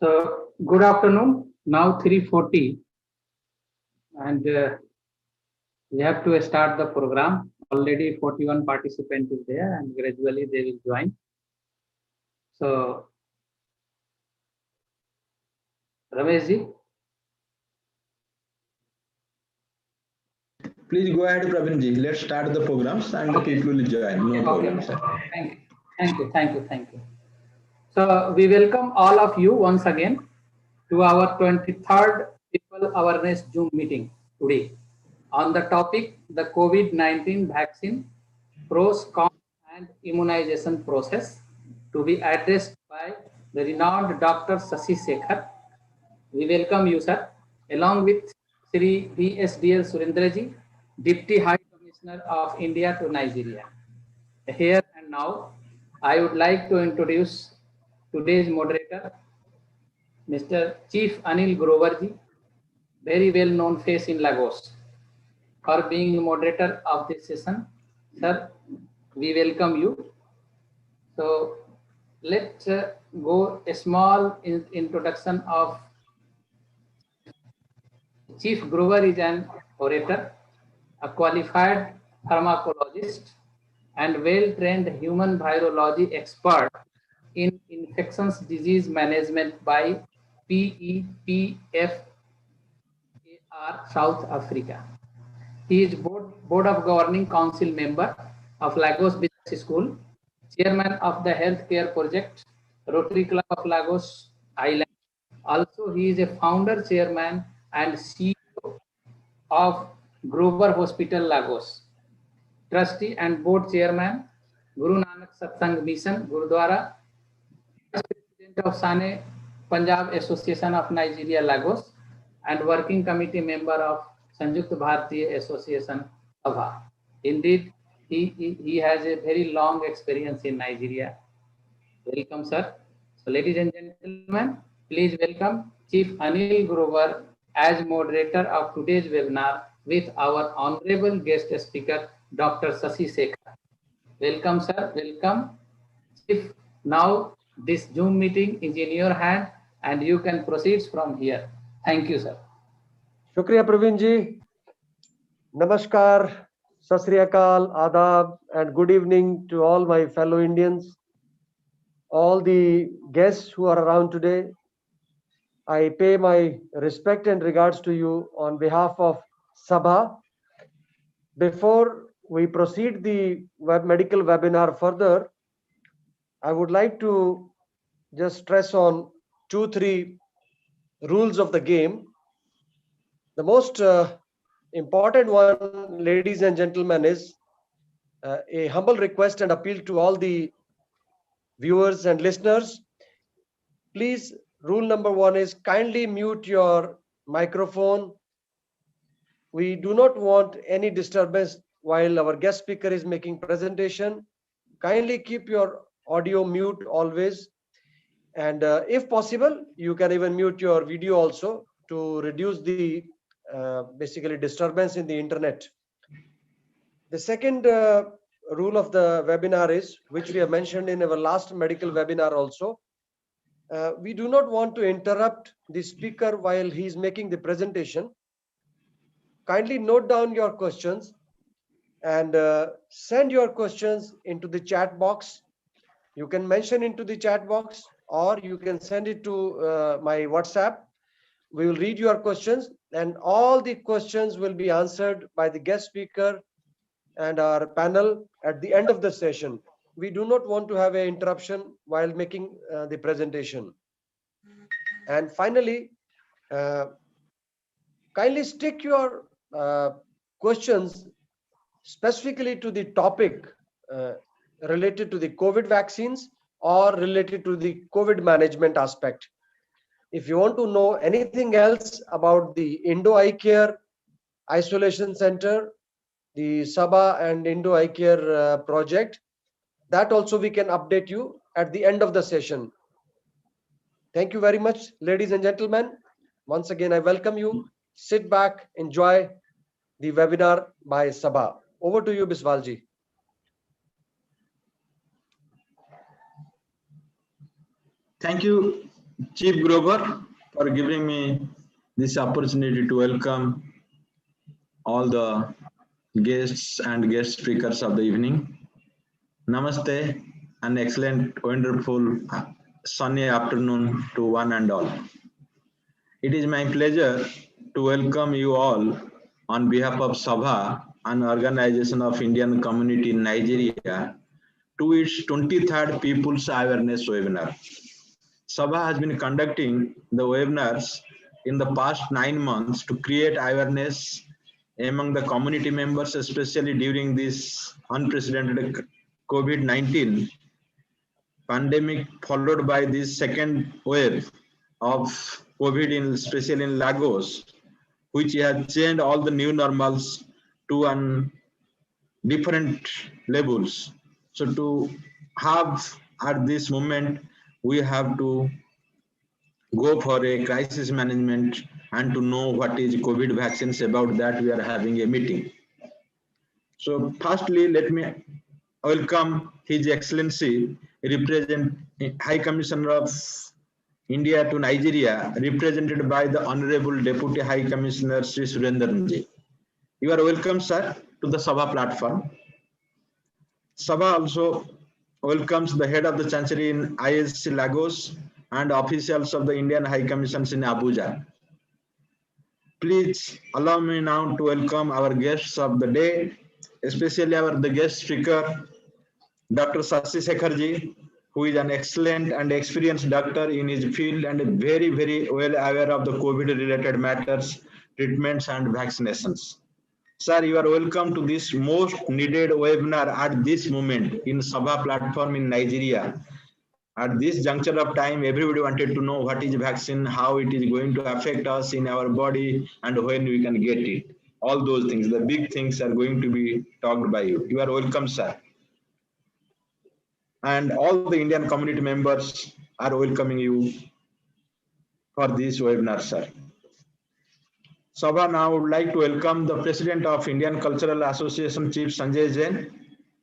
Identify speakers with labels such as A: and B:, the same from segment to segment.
A: So, good afternoon. Now 3:40, and we have to start the program. Already 41 participants is there, and gradually they will join. So, Rameshji,
B: Please go ahead, Pravin ji. Let's start the programs and the people will join. No problem, sir.
A: Thank you, thank you. So, we welcome all of you once again to our 23rd People Awareness Zoom meeting today on the topic the COVID-19 vaccine pros, cons, and immunization process to be addressed by the renowned Dr. Shashi Sekhar. We welcome you, sir, along with Sri DSDL Surendraji, Deputy High Commissioner of India to Nigeria. Here and now, I would like to introduce today's moderator, Mr. Chief Anil Groverji, very well known face in Lagos, for being moderator of this session. Sir, we welcome you. So let's go a small introduction of Chief Grover is an orator, a qualified pharmacologist, and well-trained human virology expert in infectious disease management by PEPFAR South Africa. He is Board of Governing Council member of Lagos Business School, chairman of the Healthcare Project, Rotary Club of Lagos Island. Also, he is a founder, chairman, and CEO of Grover Hospital, Lagos. Trustee and board chairman, Guru Nanak Satsang Mission, Gurudwara. Vice President of Sane Punjab Association of Nigeria, Lagos, and working committee member of Sanjukta Bharatiya Association, Sabha. Indeed, he has a very long experience in Nigeria. Welcome, sir. So, ladies and gentlemen, please welcome Chief Anil Grover as moderator of today's webinar with our honorable guest speaker, Dr. Shashi Sekhar. Welcome, sir. Welcome. Chief, now this Zoom meeting is in your hand and you can proceed from here. Thank you, sir.
C: Shukriya, Pravin ji. Namaskar, Sat Sri Akal, Adab, and good evening to all my fellow Indians, all the guests who are around today. I pay my respect and regards to you on behalf of Sabha. Before we proceed the medical webinar further, I would like to just stress on 2-3 rules of the game. The most important one, ladies and gentlemen, is a humble request and appeal to all the viewers and listeners. Please, rule number 1 is kindly mute your microphone. We do not want any disturbance while our guest speaker is making presentation. Kindly keep your audio mute always. And if possible, you can even mute your video also to reduce the basically disturbance in the internet. The second rule of the webinar is, which we have mentioned in our last medical webinar also, we do not want to interrupt the speaker while he is making the presentation. Kindly note down your questions and send your questions into the chat box. You can mention into the chat box or you can send it to my WhatsApp. We will read your questions and all the questions will be answered by the guest speaker and our panel at the end of the session. We do not want to have an interruption while making the presentation. And finally, kindly stick your questions specifically to the topic related to the COVID vaccines or related to the COVID management aspect. If you want to know anything else about the Indo Eye Care Isolation Center, the Sabha and Indo Eye Care project, that also we can update you at the end of the session. Thank you very much, ladies and gentlemen. Once again, I welcome you. Sit back, enjoy the webinar by Sabha. Over to you, Biswalji.
B: Thank you, Chief Grover, for giving me this opportunity to welcome all the guests and guest speakers of the evening. Namaste, an excellent, wonderful, sunny afternoon to one and all. It is my pleasure to welcome you all on behalf of Sabha, an organization of Indian community in Nigeria, to its 23rd People's Awareness Webinar. Sabha has been conducting the webinars in the past 9 months to create awareness among the community members, especially during this unprecedented COVID-19 pandemic, followed by this second wave of COVID, especially in Lagos, which has changed all the new normals to different levels. So to have at this moment, we have to go for a crisis management and to know what is COVID vaccines. About that, we are having a meeting. So firstly, let me welcome His Excellency, High Commissioner of India to Nigeria, represented by the Honorable Deputy High Commissioner Sri Surendranji. You are welcome, sir, to the Sabha platform. Sabha also welcomes the head of the chancery in ISC Lagos and officials of the Indian High Commissions in Abuja. Please allow me now to welcome our guests of the day, especially the guest speaker, Dr. Shashi Sekharji, who is an excellent and experienced doctor in his field and very, very well aware of the COVID-related matters, treatments and vaccinations. Sir, you are welcome to this most needed webinar at this moment in Sabha platform in Nigeria. At this juncture of time, everybody wanted to know what is vaccine, how it is going to affect us in our body, and when we can get it. All those things, the big things are going to be talked by you. You are welcome, sir. And all the Indian community members are welcoming you for this webinar, sir. Sabha now would like to welcome the President of Indian Cultural Association, Chief Sanjay Jain,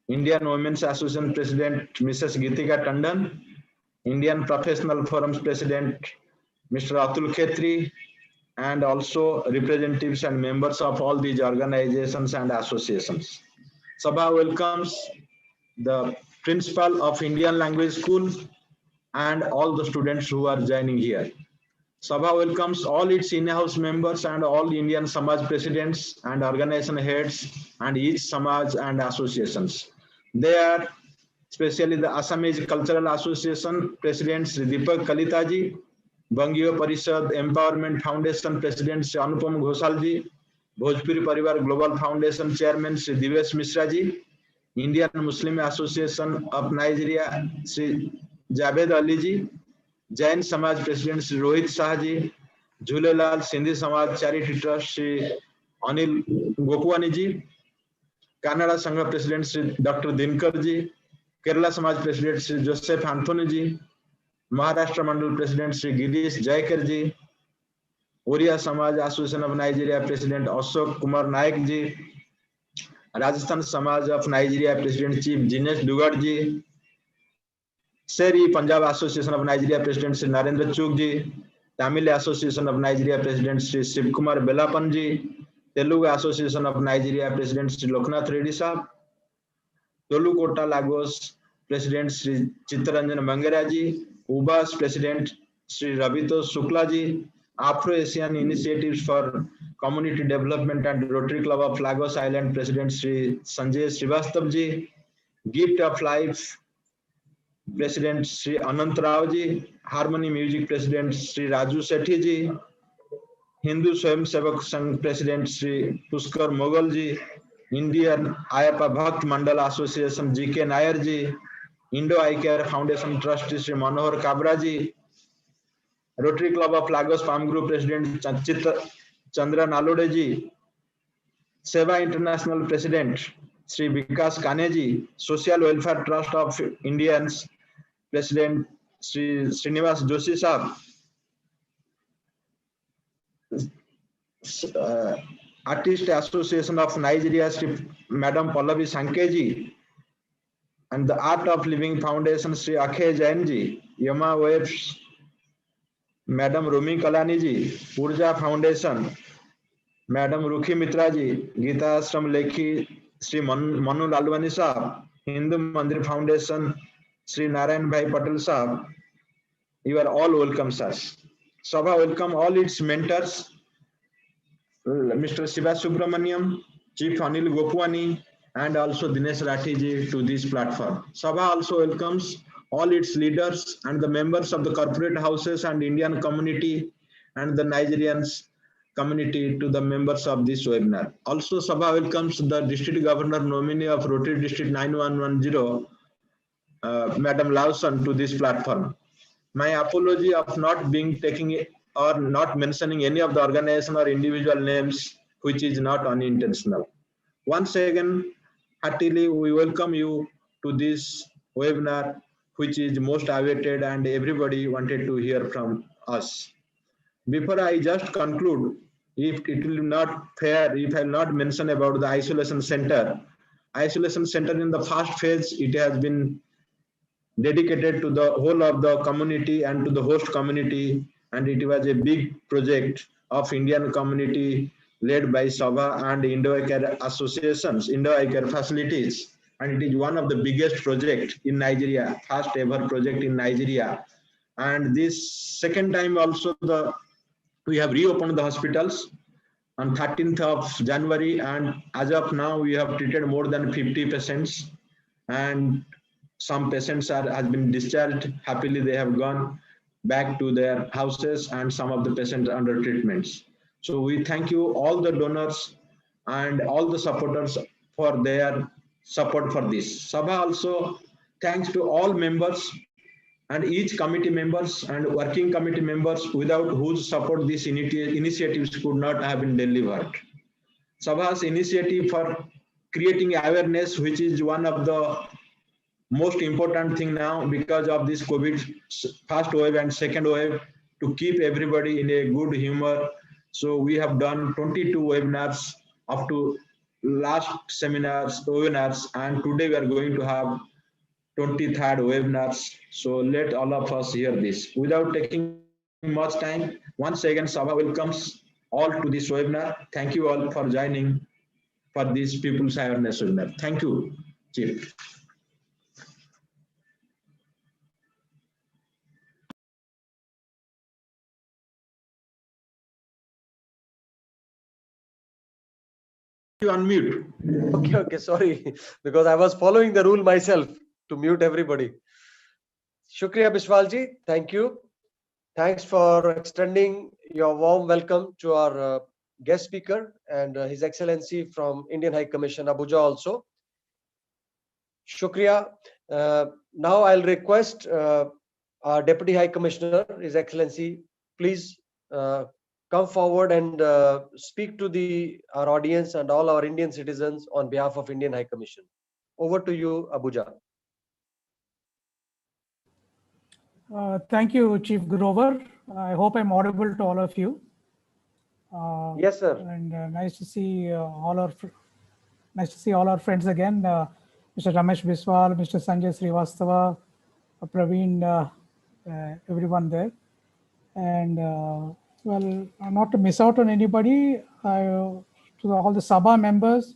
B: Indian Women's Association President, Mrs. Gitika Tandon, Indian Professional Forums President, Mr. Atul Khetri, and also representatives and members of all these organizations and associations. Sabha welcomes the principal of Indian Language School and all the students who are joining here. Sabha welcomes all its in-house members and all Indian Samaj presidents and organization heads and each Samaj and associations. They are especially the Assamese Cultural Association President Sri Deepak Kalitaji, Bangiyo Parishad Empowerment Foundation President Sri Anupam Ghosalji, Bhojpuri Parivar Global Foundation Chairman Sri Divesh Mishraji, Indian Muslim Association of Nigeria Sri Javed Aliji, Jain Samaj President Sri Rohit Shahji, Jhulelal Sindhi Samaj Charity Trust Sri Anil Gopwani, Kannada Sangha President Sri Dr. Dinkarji, Kerala Samaj President Sri Joseph Anthony, Maharashtra Mandal President Sri Girish Jaikarji, Oriya Samaj Association of Nigeria President Ashok Kumar Naik, Rajasthan Samaj of Nigeria President Chief Jinesh Dugarji, Seri Punjab Association of Nigeria President Sri Narendra Chugji, Tamil Association of Nigeria President Sri Shiv Kumar Belapanji, Telugu Association of Nigeria President Sri Loknath Reddy Sahab, Tolukota Lagos President Sri Chittaranjan Mangaraji, UBAS President Sri Rabito Suklaji, Afro-Asian Initiatives for Community Development and Rotary Club of Lagos Island President Sri Sanjay Srivastavji, Gift of Life President Sri Anant Raoji, Harmony Music President Sri Raju Sethi, Hindu Swayam Sevak Sangh President Sri Puskar Moghalji, Indian Ayappa Bhakt Mandal Association GK Nayarji, Indo Eye Care Foundation Trustee Sri Manohar Kabraji, Rotary Club of Lagos Farm Group President Chandra Nalodeji, Seva International President Sri Vikas Kaneji, Social Welfare Trust of Indians President Sri Srinivas Joshi Sahab, Artist Association of Nigeria Sri Madam Pallavi Sankeji, and the Art of Living Foundation Sri Akhay Jainji, Yama Waves Madam Rumi Kalani ji, Urja Foundation, Madam Rukhi Mitra ji, Gita Ashram Lekhi, Sri Manu Lalwani Sahab, Hindu Mandir Foundation, Sri Narayan Bhai Patel Sahab, you are all welcome, sirs. Sabha welcome all its mentors, Mr. Shiva Subramaniam, Chief Anil Gopwani, and also Dinesh Rathi ji to this platform. Sabha also welcomes all its leaders and the members of the corporate houses and Indian community and the Nigerians community to the members of this webinar. Also, Sabha welcomes the District Governor nominee of Rotary District 9110, Madam Lawson, to this platform. My apology of not being taking or not mentioning any of the organization or individual names, which is not unintentional. Once again, heartily we welcome you to this webinar, which is most awaited and everybody wanted to hear from us. Before I just conclude, if it will not fair, if I will not mention about the isolation center. Isolation center in the first phase, it has been dedicated to the whole of the community and to the host community, and it was a big project of Indian community led by Sabha and Indo-Care associations, Indo-Care facilities, and it is one of the biggest project in Nigeria, first ever project in Nigeria. And this second time also we have reopened the hospitals on 13th of January, and as of now we have treated more than 50 patients, and some patients has been discharged. Happily, they have gone back to their houses, and some of the patients under treatments. So we thank you all the donors and all the supporters for their support for this. Sabha also thanks to all members and each committee members and working committee members without whose support these initiatives could not have been delivered. Sabha's initiative for creating awareness, which is one of the most important thing now because of this COVID first wave and second wave, to keep everybody in a good humor. So we have done 22 webinars up to last webinars, and today we are going to have 23rd webinars. So let all of us hear this. Without taking much time, once again, Sabha welcomes all to this webinar. Thank you all for joining for this People's Awareness webinar. Thank you, Chief. You unmute.
C: Okay, sorry, because I was following the rule myself to mute everybody. Shukriya Biswalji, thank you. Thanks for extending your warm welcome to our guest speaker and His Excellency from Indian High Commission, Abuja also. Shukriya. Now I'll request our Deputy High Commissioner, His Excellency, please come forward and speak to our audience and all our Indian citizens on behalf of Indian High Commission. Over to you, Abuja.
D: Thank you, Chief Grover. I hope I'm audible to all of you.
C: Yes, sir.
D: And nice to see all our friends again. Mr. Ramesh Biswal, Mr. Sanjay Srivastava, Pravin, everyone there. And well, not to miss out on anybody, to all the Sabha members,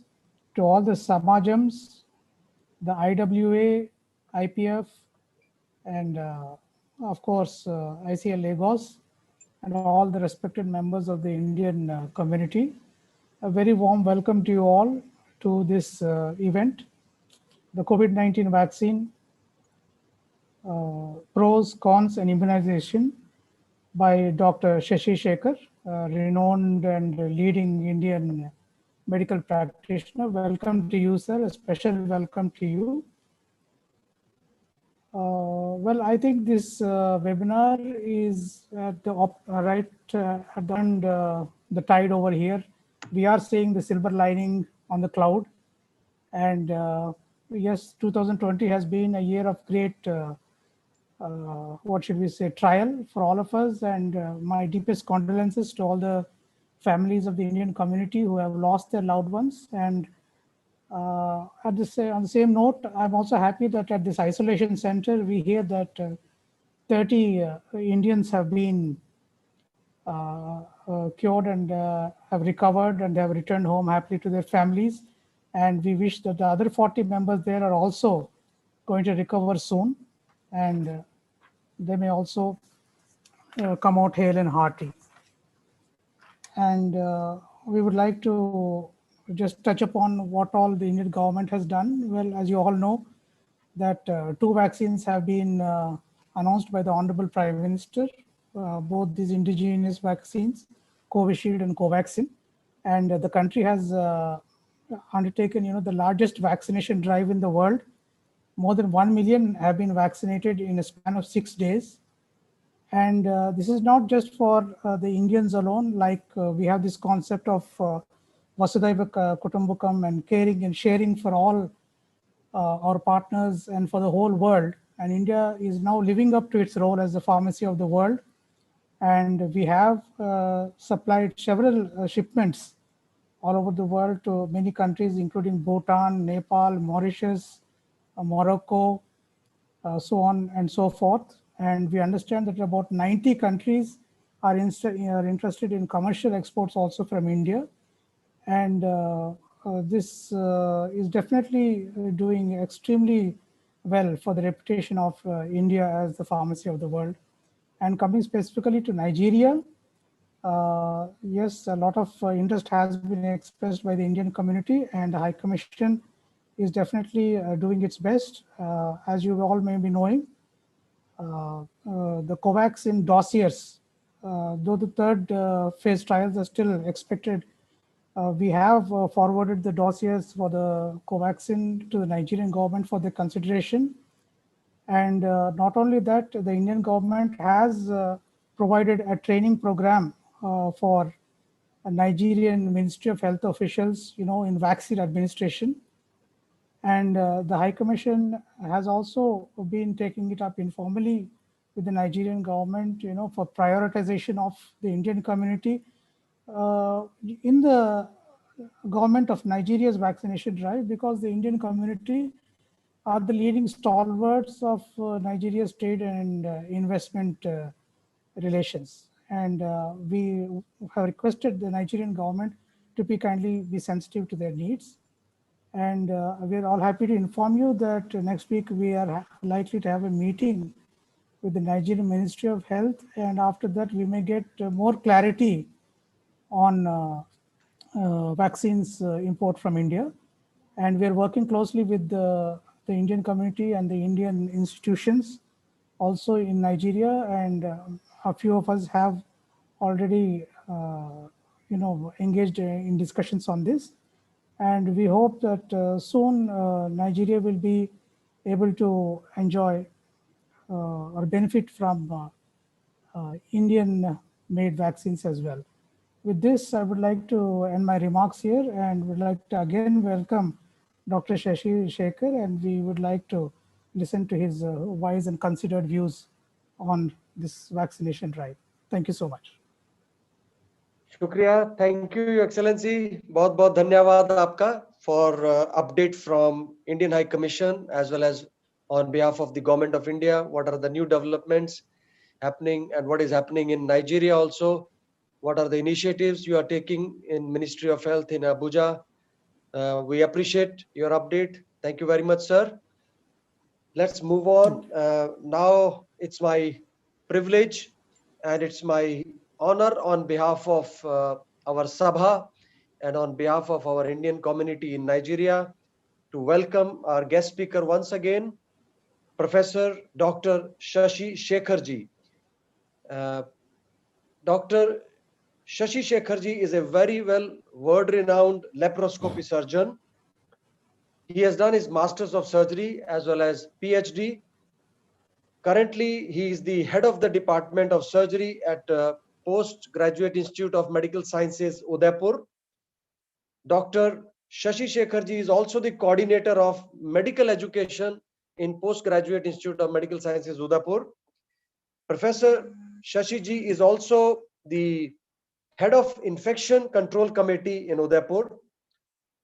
D: to all the Samajams, the IWA, IPF, and of course, ICL Lagos, and all the respected members of the Indian community. A very warm welcome to you all to this event, the COVID-19 vaccine, pros, cons, and immunization by Dr. Shashi Shekhar, renowned and leading Indian medical practitioner. Welcome to you, sir. A special welcome to you. Well, I think this webinar is at the right at the end, the tide over here. We are seeing the silver lining on the cloud, and yes, 2020 has been a year of great, what should we say, trial for all of us. And my deepest condolences to all the families of the Indian community who have lost their loved ones. And on the same note, I'm also happy that at this isolation center, we hear that 30 Indians have been cured and have recovered and have returned home happily to their families. And we wish that the other 40 members there are also going to recover soon, and they may also come out hale and hearty. And we would like to just touch upon what all the Indian government has done. Well, as you all know, that two vaccines have been announced by the Honorable Prime Minister, both these indigenous vaccines, Covishield and Covaxin. And the country has undertaken, the largest vaccination drive in the world. More than 1 million have been vaccinated in a span of 6 days. And this is not just for the Indians alone, like we have this concept of Vasudhaiva Kutumbakam and caring and sharing for all our partners and for the whole world. And India is now living up to its role as the pharmacy of the world. And we have supplied several shipments all over the world to many countries, including Bhutan, Nepal, Mauritius, Morocco, so on and so forth. And we understand that about 90 countries are interested in commercial exports also from India. And this is definitely doing extremely well for the reputation of India as the pharmacy of the world. And coming specifically to Nigeria, yes, a lot of interest has been expressed by the Indian community, and the High Commission is definitely doing its best. As you all may be knowing, the Covaxin dossiers, though the third phase trials are still expected, we have forwarded the dossiers for the Covaxin to the Nigerian government for their consideration. And not only that, the Indian government has provided a training program for a Nigerian Ministry of Health officials, in vaccine administration. And the High Commission has also been taking it up informally with the Nigerian government, for prioritization of the Indian community in the government of Nigeria's vaccination drive, because the Indian community are the leading stalwarts of Nigeria's trade and investment relations. And we have requested the Nigerian government to kindly be sensitive to their needs. And we are all happy to inform you that next week we are likely to have a meeting with the Nigerian Ministry of Health. And after that, we may get more clarity on vaccines import from India. And we are working closely with the Indian community and the Indian institutions also in Nigeria. And a few of us have already, engaged in discussions on this. And we hope that soon Nigeria will be able to enjoy or benefit from Indian-made vaccines as well. With this, I would like to end my remarks here and would like to again welcome Dr. Shashi Shekhar, and we would like to listen to his wise and considered views on this vaccination drive. Thank you so much.
C: Shukriya. Thank you, Your Excellency. बहुत बहुत धन्यवाद आपका for update from Indian High Commission as well as on behalf of the Government of India. What are the new developments happening and what is happening in Nigeria also? What are the initiatives you are taking in Ministry of Health in Abuja? We appreciate your update. Thank you very much, sir. Let's move on. Now it's my privilege and it's my honor on behalf of our Sabha and on behalf of our Indian community in Nigeria to welcome our guest speaker once again, Professor Dr. Shashi Shekharji. Dr. Shashi Shekharji is a very well world-renowned laparoscopy surgeon. He has done his Masters of Surgery as well as PhD. Currently, he is the head of the Department of Surgery at Postgraduate Institute of Medical Sciences, Udaipur. Dr. Shashi Shekharji is also the coordinator of medical education in Postgraduate Institute of Medical Sciences, Udaipur. Professor Shashiji is also the head of Infection Control Committee in Udaipur.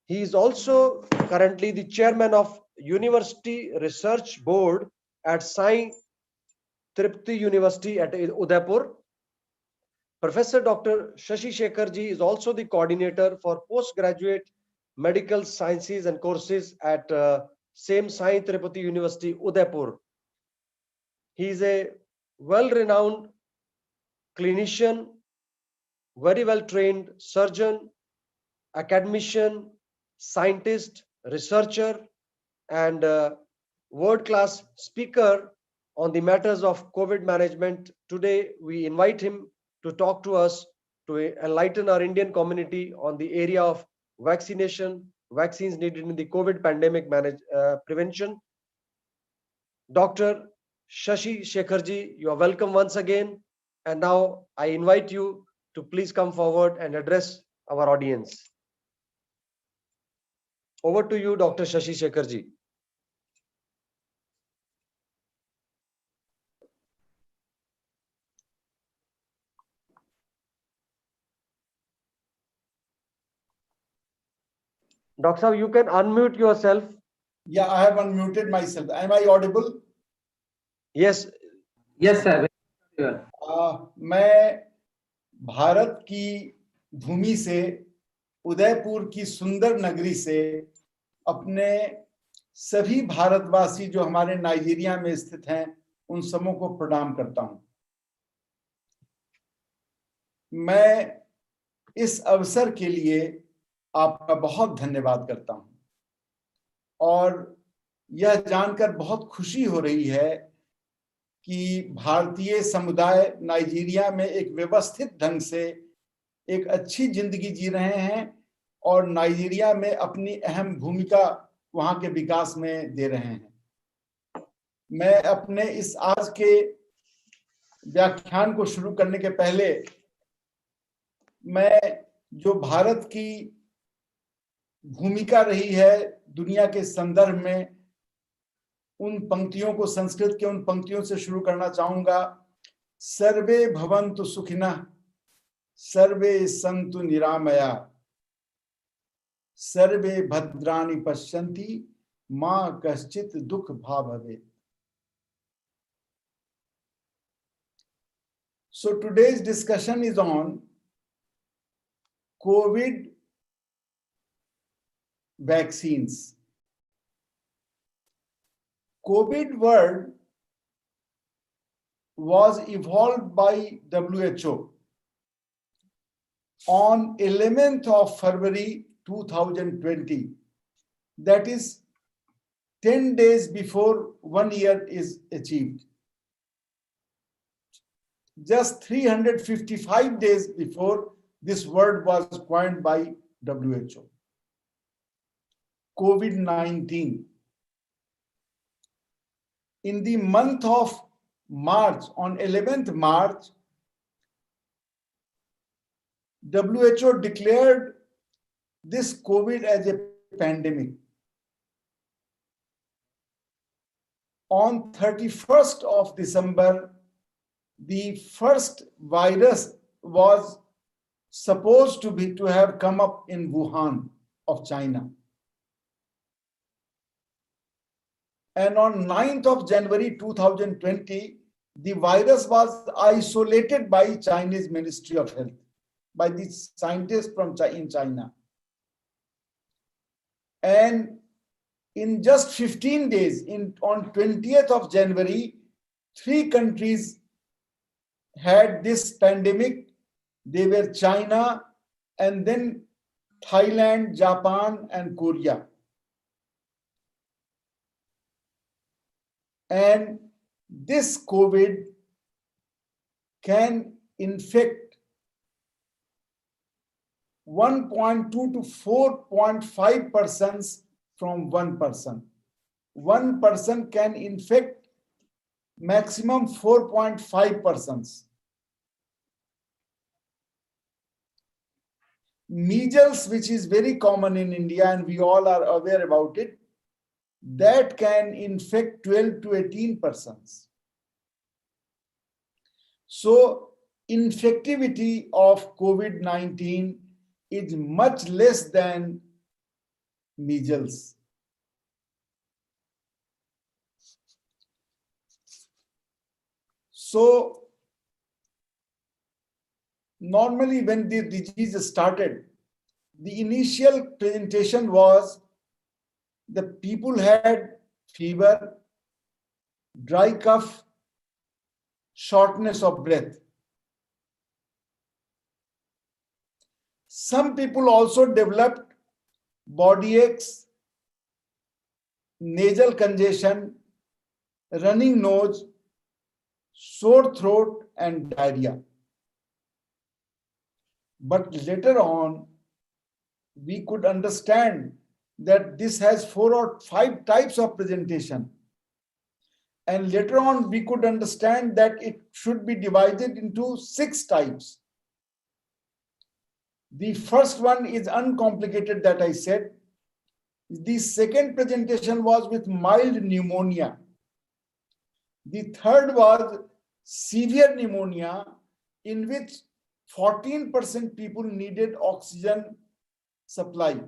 C: He is also currently the chairman of University Research Board at Sai Tripti University at Udaipur. Professor Dr. Shashi Shekharji is also the coordinator for postgraduate medical sciences and courses at same Sai Tirupati University, Udaipur. He is a well-renowned clinician, very well-trained surgeon, academician, scientist, researcher, and world-class speaker on the matters of COVID management. Today, we invite him to talk to us to enlighten our Indian community on the area of vaccination, vaccines needed in the COVID pandemic prevention. Dr. Shashi Shekharji, you are welcome once again. And now I invite you to please come forward and address our audience. Over to you, Dr. Shashi Shekharji. Dr. Saab, you can unmute yourself.
E: Yeah, I have unmuted myself. Am I audible?
C: Yes.
A: Yes, sir. Very well.
E: मैं भारत की भूमि से, उदयपुर की सुंदर नगरी से अपने सभी भारतवासी जो हमारे नाइजीरिया में स्थित हैं उन सबों को प्रणाम करता हूं। मैं इस अवसर के लिए आपका बहुत धन्यवाद करता हूं और यह जानकर बहुत खुशी हो रही है कि भारतीय समुदाय नाइजीरिया में एक व्यवस्थित ढंग से एक अच्छी जिंदगी जी रहे हैं और नाइजीरिया में अपनी अहम भूमिका वहां के विकास में दे रहे हैं। मैं अपने इस आज के व्याख्यान को शुरू करने के पहले मैं जो भारत की भूमिका रही है दुनिया के संदर्भ में उन पंक्तियों को, संस्कृत के उन पंक्तियों से शुरू करना चाहूंगा। सर्वे भवन्तु सुखिनः, सर्वे सन्तु निरामया, सर्वे भद्राणि पश्यन्ति, मा कश्चित् दुःख भाग् भवेत्। So today's discussion is on COVID vaccines. COVID word was evolved by WHO on 11th of February 2020. That is 10 days before 1 year is achieved. Just 355 days before this word was coined by WHO. COVID-19. In the month of March, on 11th March, WHO declared this COVID as a pandemic. On 31st of December, the first virus was supposed to have come up in Wuhan of China. And on 9th of January 2020, the virus was isolated by Chinese Ministry of Health, by the scientists in China. And in just 15 days, on 20th of January, 3 countries had this pandemic. They were China, and then Thailand, Japan, and Korea. And this COVID can infect 1.2 to 4.5 persons from one person. One person can infect maximum 4.5 persons. Measles, which is very common in India and we all are aware about it, that can infect 12 to 18 persons. So infectivity of COVID-19 is much less than measles. So Normally, when the disease started, the initial presentation was the people had fever, dry cough, shortness of breath. Some people also developed body aches, nasal congestion, running nose, sore throat, and diarrhea. But later on, we could understand that this has 4 or 5 types of presentation. And later on, we could understand that it should be divided into 6 types. The first one is uncomplicated, that I said. The second presentation was with mild pneumonia. The third was severe pneumonia, in which 14% people needed oxygen supply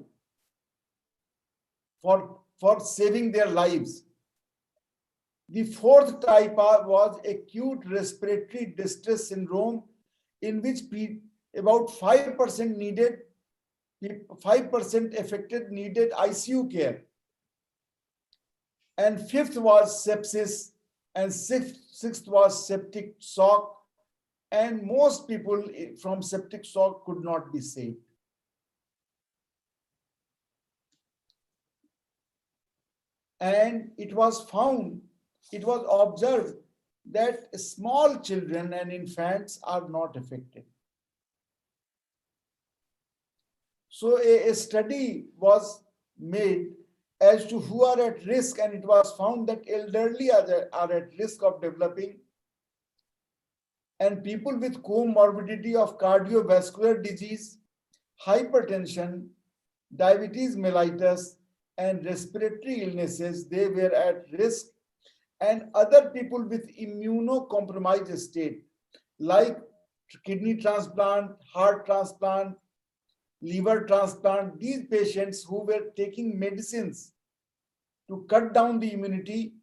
E: for saving their lives. The fourth type was acute respiratory distress syndrome, in which about 5% needed, 5% affected needed ICU care. And fifth was sepsis, and sixth was septic shock, and most people from septic shock could not be saved. And it was observed that small children and infants are not affected. So a study was made as to who are at risk, and it was found that elderly are at risk of developing, and people with comorbidity of cardiovascular disease, hypertension, diabetes mellitus, and respiratory illnesses, they were at risk. And other people with immunocompromised state, like kidney transplant, heart transplant, liver transplant, these patients who were taking medicines to cut down the immunity,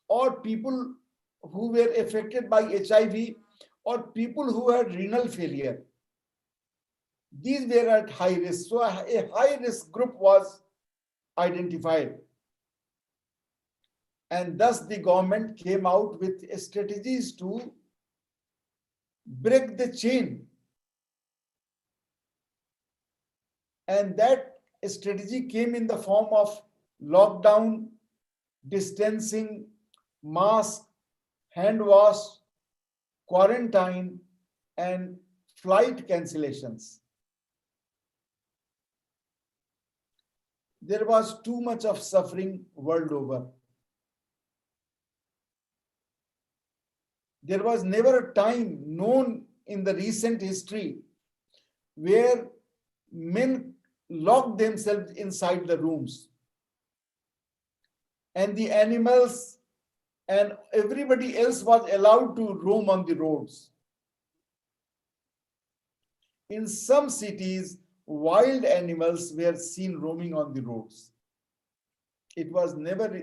E: or people who were affected by HIV, or people who had renal failure, these were at high risk. So a high risk group was identified. And thus the government came out with strategies to break the chain. And that strategy came in the form of lockdown, distancing, mask, hand wash, quarantine, and flight cancellations. There was too much of suffering world over. There was never a time known in the recent history where men locked themselves inside the rooms, and the animals and everybody else was allowed to roam on the roads. In some cities, wild animals were seen roaming on the roads. It was never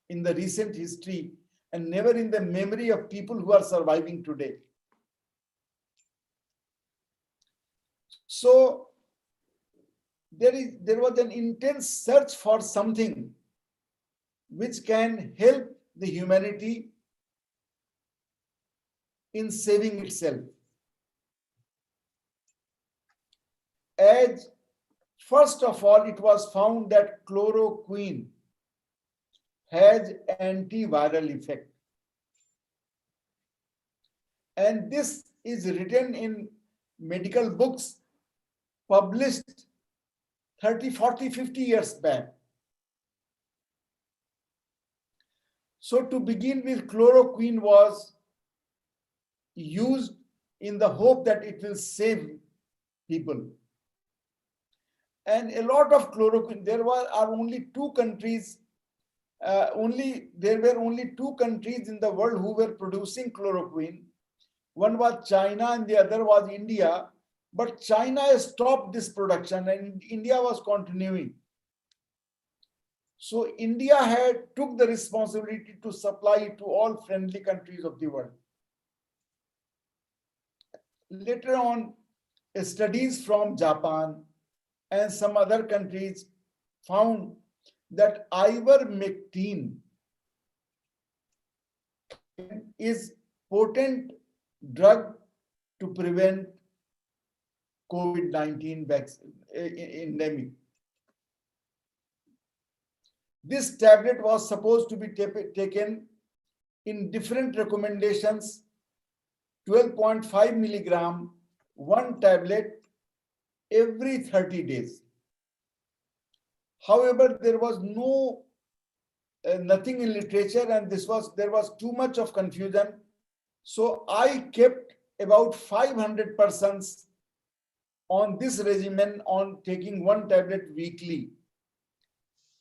E: in the recent history, and never in the memory of people who are surviving today. So there was an intense search for something which can help the humanity in saving itself. As first of all, it was found that chloroquine has antiviral effect. And this is written in medical books published 30, 40, 50 years back. So to begin with, chloroquine was used in the hope that it will save people. And a lot of chloroquine, there were only 2 countries there were only 2 countries in the world who were producing chloroquine. One was China and the other was India. But China stopped this production and India was continuing. So India took the responsibility to supply it to all friendly countries of the world. Later on, studies from Japan and some other countries found that ivermectin is potent drug to prevent COVID-19 endemic. This tablet was supposed to be taken in different recommendations, 12.5 milligram, one tablet every 30 days. However, there was nothing in literature, and there was too much of confusion. So I kept about 500 persons on this regimen, on taking one tablet weekly,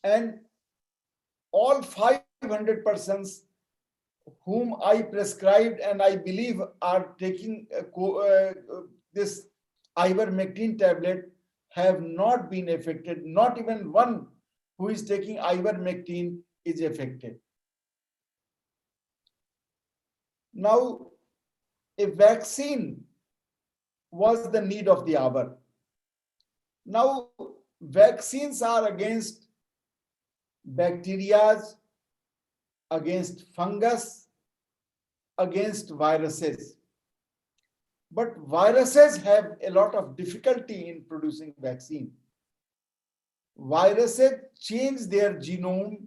E: and all 500 persons whom I prescribed and I believe are taking this ivermectin tablet have not been affected. Not even one who is taking ivermectin is affected. Now, a vaccine was the need of the hour. Now, vaccines are against bacteria, against fungus, against viruses. But viruses have a lot of difficulty in producing vaccine. Viruses change their genome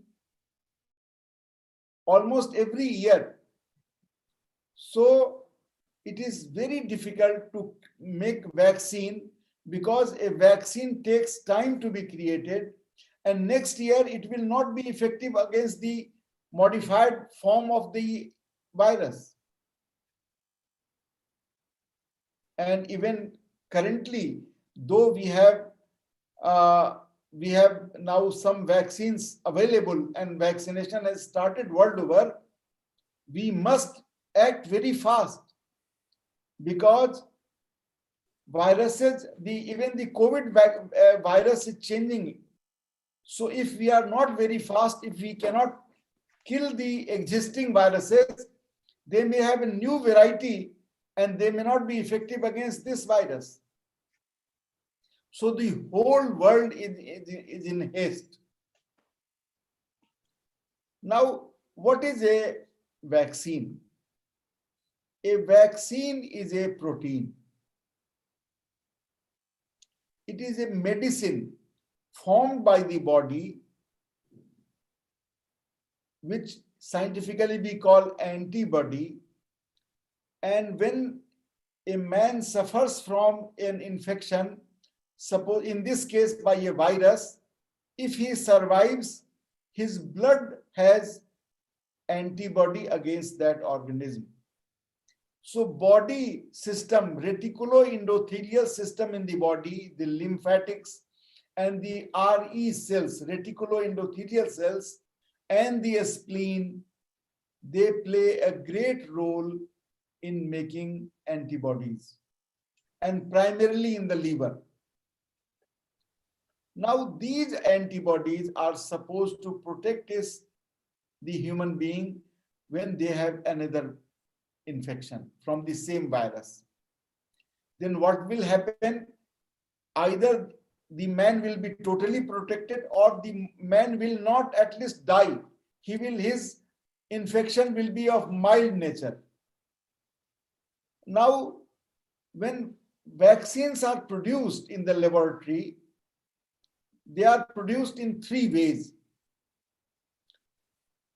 E: almost every year. So it is very difficult to make vaccine, because a vaccine takes time to be created, and next year it will not be effective against the modified form of the virus. And even currently, though we have now some vaccines available and vaccination has started world over, we must act very fast, because viruses, even the COVID virus is changing. So if we are not very fast, if we cannot kill the existing viruses, they may have a new variety and they may not be effective against this virus. So the whole world is in haste. Now, what is a vaccine? A vaccine is a protein. It is a medicine formed by the body, which scientifically we call antibody. And when a man suffers from an infection, suppose in this case by a virus, if he survives, his blood has antibody against that organism. So body system, reticuloendothelial system in the body, the lymphatics and the RE cells, reticuloendothelial cells, and the spleen, they play a great role in making antibodies, and primarily in the liver. Now, these antibodies are supposed to protect the human being when they have another infection from the same virus. Then what will happen? Either the man will be totally protected, or the man will not at least die. His infection will be of mild nature. Now, when vaccines are produced in the laboratory, they are produced in three ways.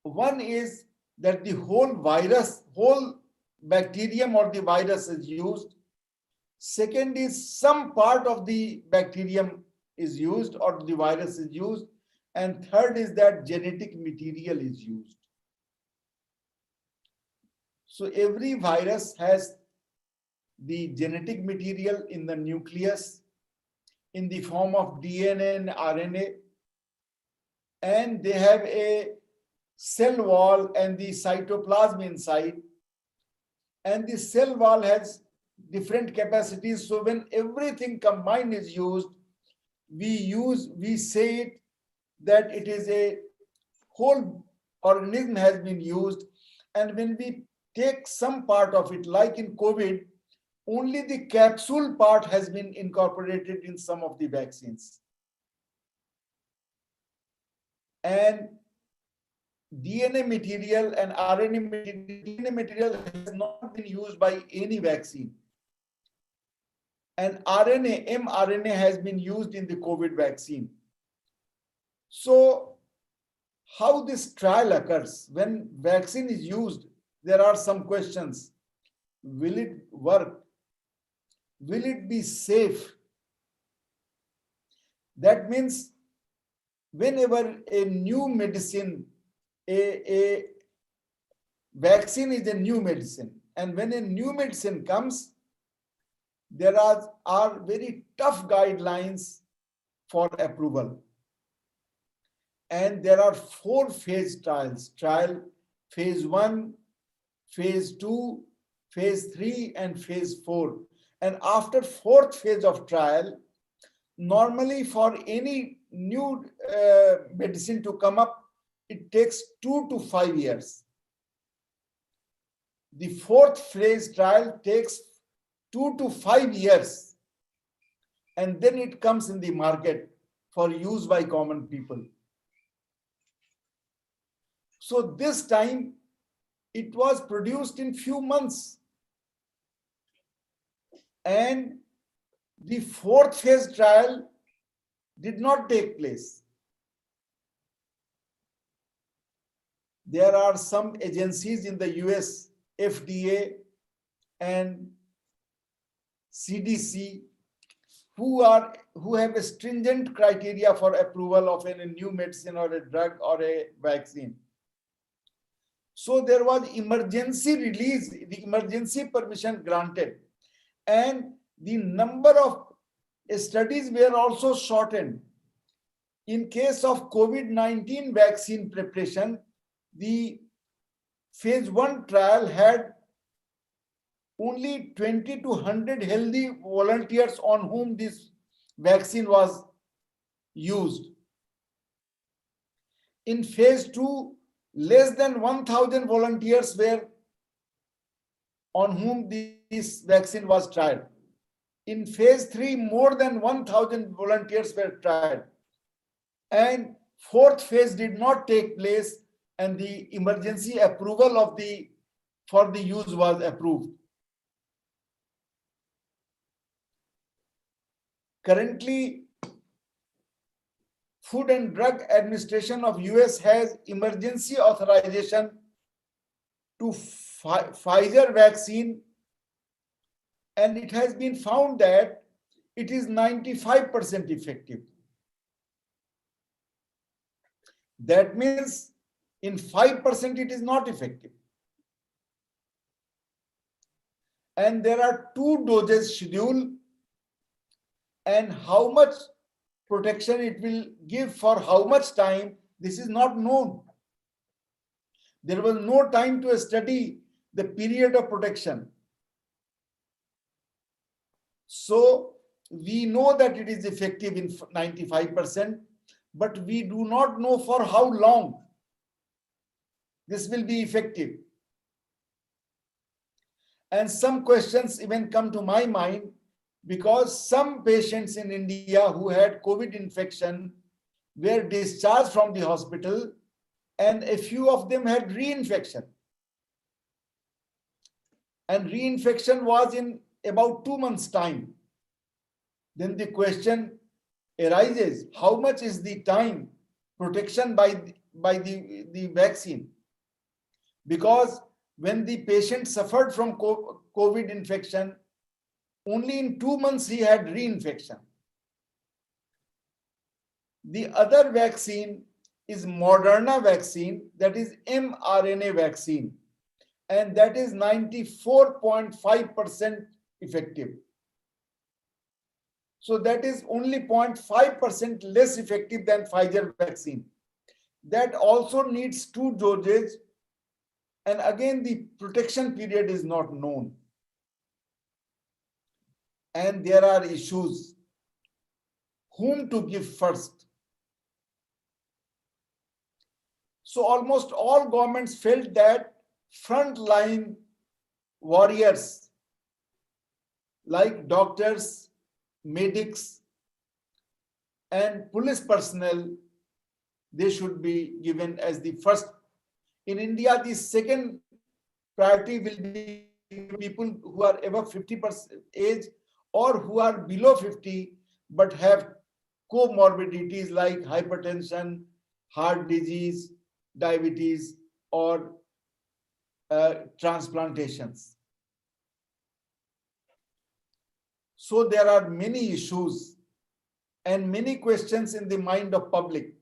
E: One is that the whole bacterium or the virus is used. Second is some part of the bacterium is used or the virus is used. And third is that genetic material is used. So every virus has the genetic material in the nucleus in the form of DNA and RNA, and they have a cell wall and the cytoplasm inside, and the cell wall has different capacities. So when everything combined is used, we say it that it is a whole organism has been used. And when we take some part of it, like in COVID, only the capsule part has been incorporated in some of the vaccines. And DNA material and RNA material, DNA material has not been used by any vaccine. And RNA, mRNA has been used in the COVID vaccine. So how this trial occurs? When vaccine is used, there are some questions. Will it work? Will it be safe? That means whenever a new medicine, a vaccine is a new medicine, and when a new medicine comes, there are very tough guidelines for approval. And there are 4 phase trials: phase 1, phase 2, phase 3, and phase 4. And after 4th phase of trial, normally for any new medicine to come up, it takes 2 to 5 years. The 4th phase trial takes 2 to 5 years, and then it comes in the market for use by common people. So this time it was produced in few months, and the 4th phase trial did not take place. There are some agencies in the US, FDA and CDC, who have a stringent criteria for approval of a new medicine or a drug or a vaccine. So there was emergency release, the emergency permission granted, and the number of studies were also shortened. In case of COVID-19 vaccine preparation, the phase 1 trial had only 20 to 100 healthy volunteers on whom this vaccine was used. In phase 2, less than 1,000 volunteers were on whom this vaccine was tried. In phase 3, more than 1,000 volunteers were tried. And 4th phase did not take place, and the emergency approval for the use was approved. Currently, Food and Drug Administration of US has emergency authorization to Pfizer vaccine, and it has been found that it is 95% effective. That means in 5% it is not effective. And there are 2 doses scheduled, and how much protection it will give for how much time, this is not known. There was no time to study the period of protection. So we know that it is effective in 95%, but we do not know for how long this will be effective. And some questions even come to my mind, because some patients in India who had COVID infection were discharged from the hospital, and a few of them had reinfection. And reinfection was in about 2 months' time. Then the question arises, how much is the time protection by the vaccine? Because when the patient suffered from COVID infection, only in 2 months he had reinfection. The other vaccine is Moderna vaccine, that is mRNA vaccine, and that is 94.5% effective. So that is only 0.5% less effective than Pfizer vaccine. That also needs 2 doses, and again the protection period is not known. And there are issues. Whom to give first? So almost all governments felt that frontline warriors like doctors, medics, and police personnel, they should be given as the first. In India, the second priority will be people who are above 50% age or who are below 50 but have comorbidities like hypertension, heart disease, diabetes, or transplantations. So there are many issues and many questions in the mind of public.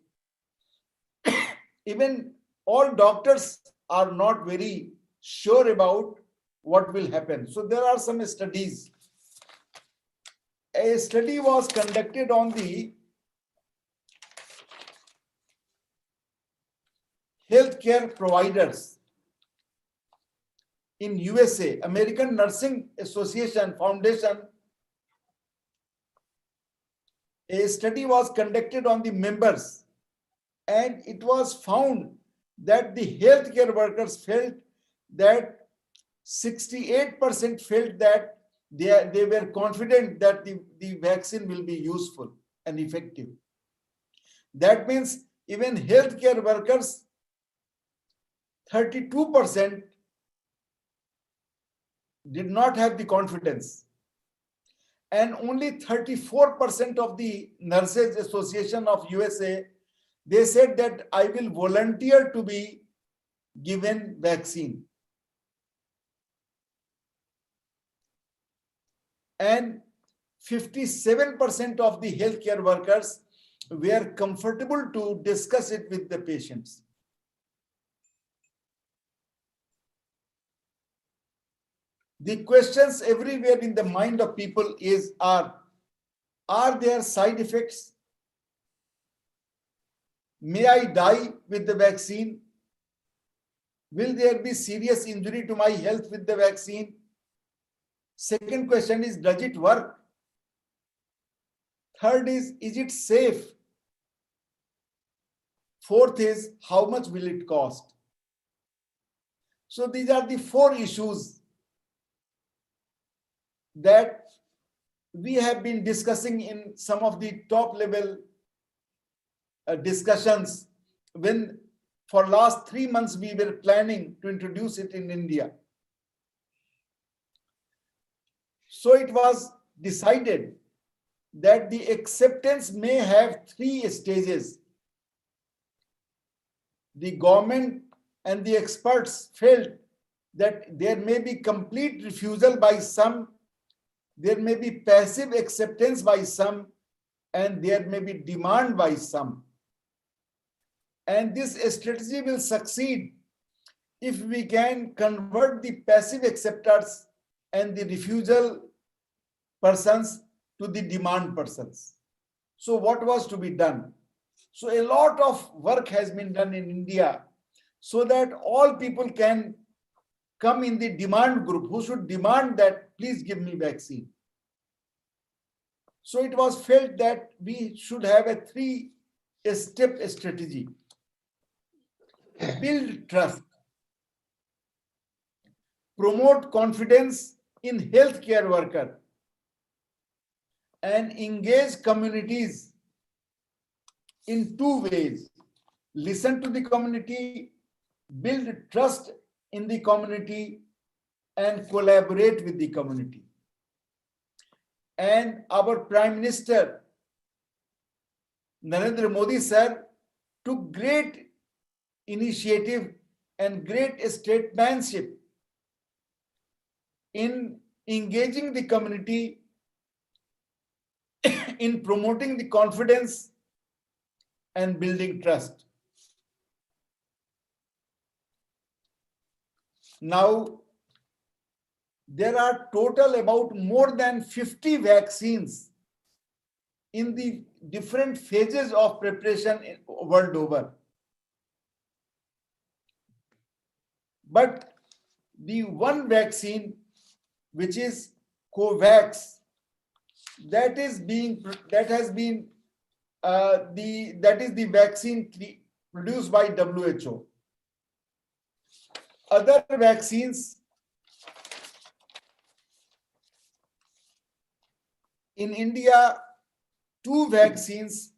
E: Even all doctors are not very sure about what will happen. So there are some studies. A study was conducted on the healthcare providers in USA. American Nursing Association Foundation. A study was conducted on the members, and it was found that the healthcare workers felt that 68% felt that they were confident that the vaccine will be useful and effective. That means even healthcare workers, 32% did not have the confidence. And only 34% of the Nurses Association of USA, they said that I will volunteer to be given vaccine. And 57% of the healthcare workers were comfortable to discuss it with the patients. The questions everywhere in the mind of people are there side effects? May I die with the vaccine? Will there be serious injury to my health with the vaccine? Second question is, does it work? Third is it safe? Fourth is, how much will it cost? So these are the four issues that we have been discussing in some of the top level discussions when for last 3 months we were planning to introduce it in India. So it was decided that the acceptance may have 3 stages. The government and the experts felt that there may be complete refusal by some, there may be passive acceptance by some, and there may be demand by some. And this strategy will succeed if we can convert the passive acceptors and the refusal persons to the demand persons. So what was to be done? So a lot of work has been done in India so that all people can come in the demand group who should demand that please give me vaccine. So it was felt that we should have a 3-step strategy. Build trust, promote confidence in healthcare worker, and engage communities in 2 ways. Listen to the community, build trust in the community, and collaborate with the community. And our Prime Minister, Narendra Modi sir, took great initiative and great statesmanship in engaging the community, in promoting the confidence and building trust. Now, there are total about more than 50 vaccines in the different phases of preparation world over. But the one vaccine, which is COVAX, that is the vaccine produced by WHO. Other vaccines In India, 2 vaccines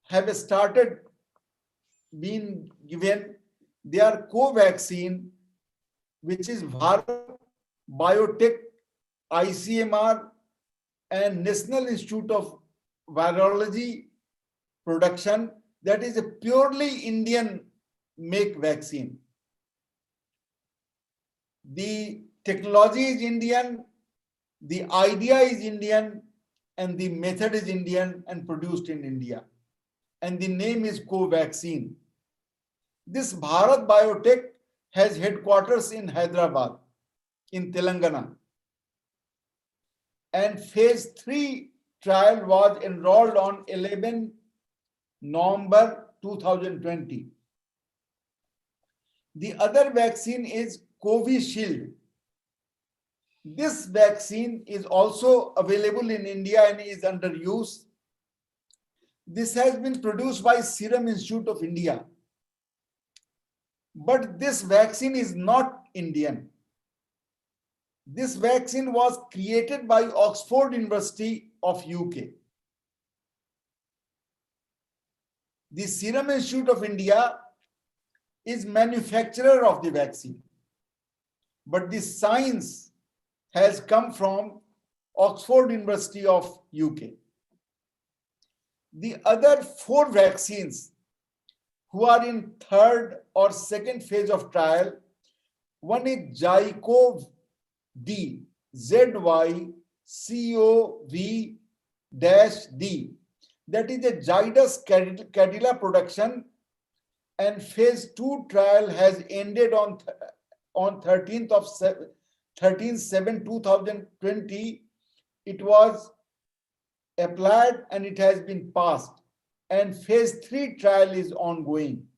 E: have started being given. They are co-vaccine, which is Bharat Biotech, ICMR, and National Institute of Virology production. That is a purely Indian make vaccine. The technology is Indian, the idea is Indian, and the method is Indian and produced in India. And the name is Covaxin. This Bharat Biotech has headquarters in Hyderabad, in Telangana. And phase 3 trial was enrolled on 11 November 2020. The other vaccine is Covishield. This vaccine is also available in India and is under use. This has been produced by Serum Institute of India. But this vaccine is not Indian. This vaccine was created by Oxford University of UK. The Serum Institute of India is manufacturer of the vaccine. But the science has come from Oxford University of UK. The other 4 vaccines who are in 3rd or 2nd phase of trial, one is ZyCoV-D, ZyCoV-D, that is a Zydus Cadila production, and phase 2 trial has ended on 13/7/2020. It was applied and it has been passed, and phase 3 trial is ongoing.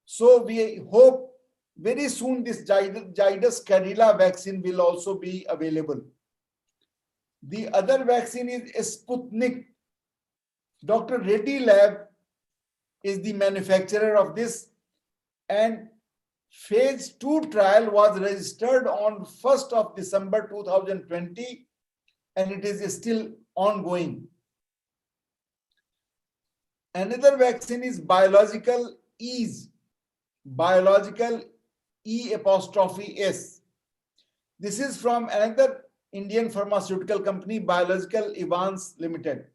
E: So we hope very soon this Zydus Cadila vaccine will also be available. The other vaccine is Sputnik. Dr. Reddy Lab is the manufacturer of this, and phase 2 trial was registered on 1st of December 2020, and it is still ongoing. Another vaccine is Biological Ease, Biological E''S. This is from another Indian pharmaceutical company, Biological Evans Limited.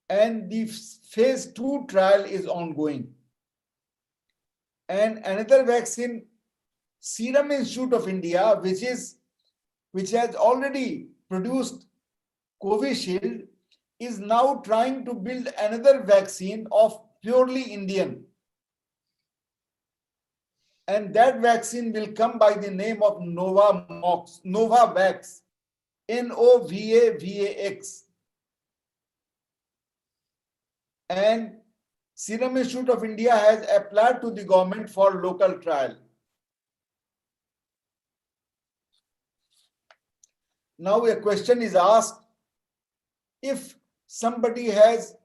E: And the phase 2 trial is ongoing. And another vaccine, Serum Institute of India, which has already produced Covishield, is now trying to build another vaccine of purely Indian. And that vaccine will come by the name of Novavax, Novavax. And Serum Institute of India has applied to the government for local trial. Now a question is asked, if somebody has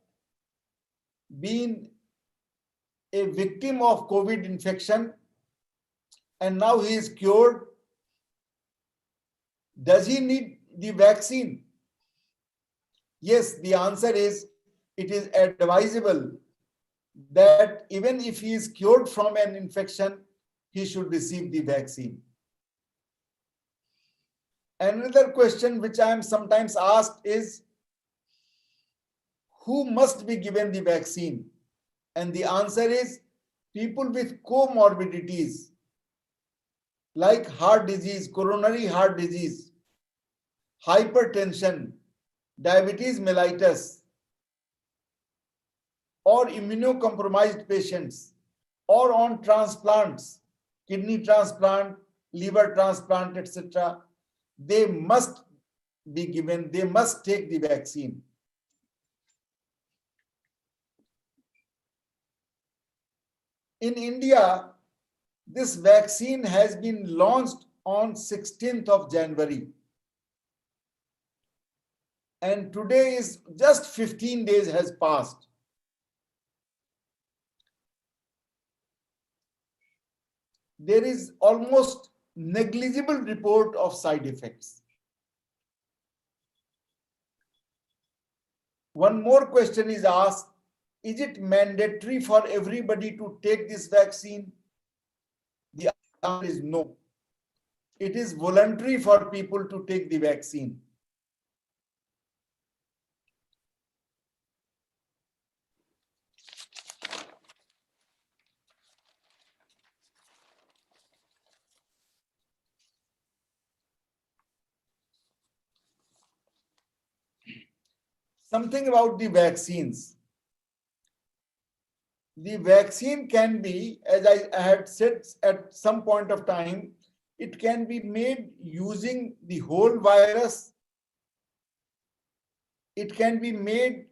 E: been a victim of COVID infection and now he is cured, does he need the vaccine? Yes, the answer is, it is advisable that even if he is cured from an infection, he should receive the vaccine. Another question which I am sometimes asked is, who must be given the vaccine? And the answer is, people with comorbidities like heart disease, coronary heart disease, hypertension, diabetes mellitus, or immunocompromised patients, or on transplants, kidney transplant, liver transplant, etc. They must be given, they must take the vaccine. In India, this vaccine has been launched on 16th of January. And today is just 15 days has passed. There is almost negligible report of side effects. One more question is asked, is it mandatory for everybody to take this vaccine? The answer is no. It is voluntary for people to take the vaccine. Something about the vaccines. The vaccine can be, as I had said at some point of time, it can be made using the whole virus. It can be made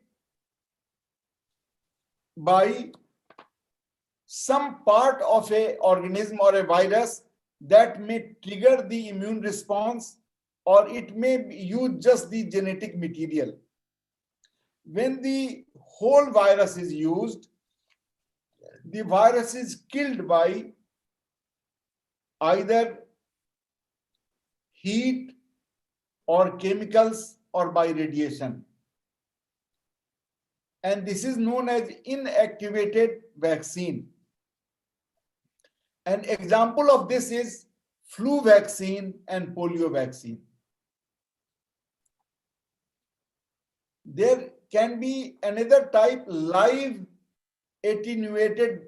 E: by some part of an organism or a virus that may trigger the immune response, or it may use just the genetic material. When the whole virus is used, the virus is killed by either heat or chemicals or by radiation. And this is known as inactivated vaccine. An example of this is flu vaccine and polio vaccine. There can be another type, live attenuated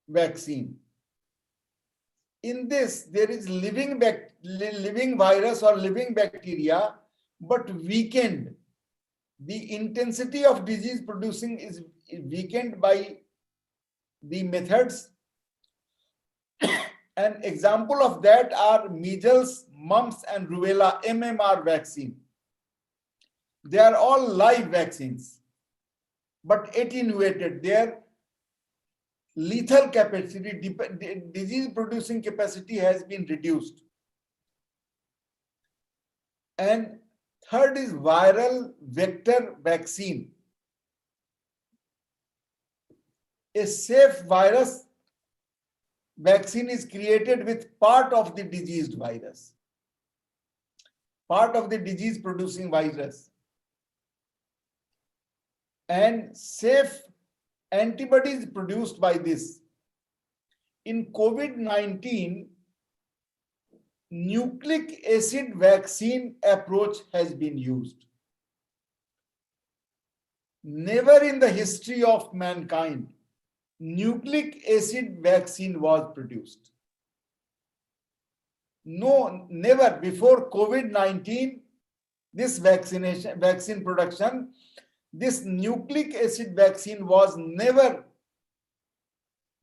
E: vaccine. In this, there is living virus or living bacteria, but weakened. The intensity of disease producing is weakened by the methods. An example of that are measles, mumps, and rubella MMR vaccine. They are all live vaccines, but attenuated. Their lethal capacity, disease producing capacity has been reduced. And third is viral vector vaccine. A safe virus vaccine is created with part of the diseased virus, part of the disease producing virus. And safe antibodies produced by this. In COVID-19, nucleic acid vaccine approach has been used. Never in the history of mankind, nucleic acid vaccine was produced. No, never before COVID-19, this vaccine production, this nucleic acid vaccine was never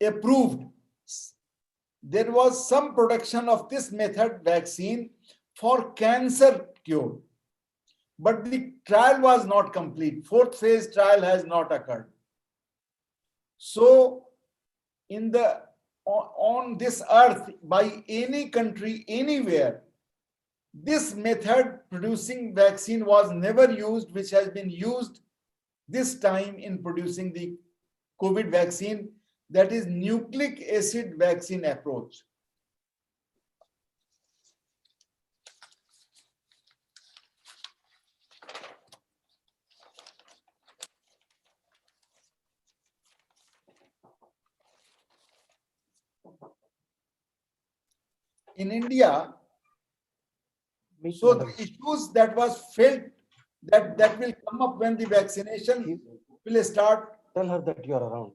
E: approved. There was some production of this method vaccine for cancer cure, but the trial was not complete. Fourth phase trial has not occurred. So on this earth, by any country, anywhere, this method producing vaccine was never used, which has been used this time in producing the COVID vaccine, that is nucleic acid vaccine approach. In India, so the issues that was felt that will come up when the vaccination will start.
C: Tell her that you are around.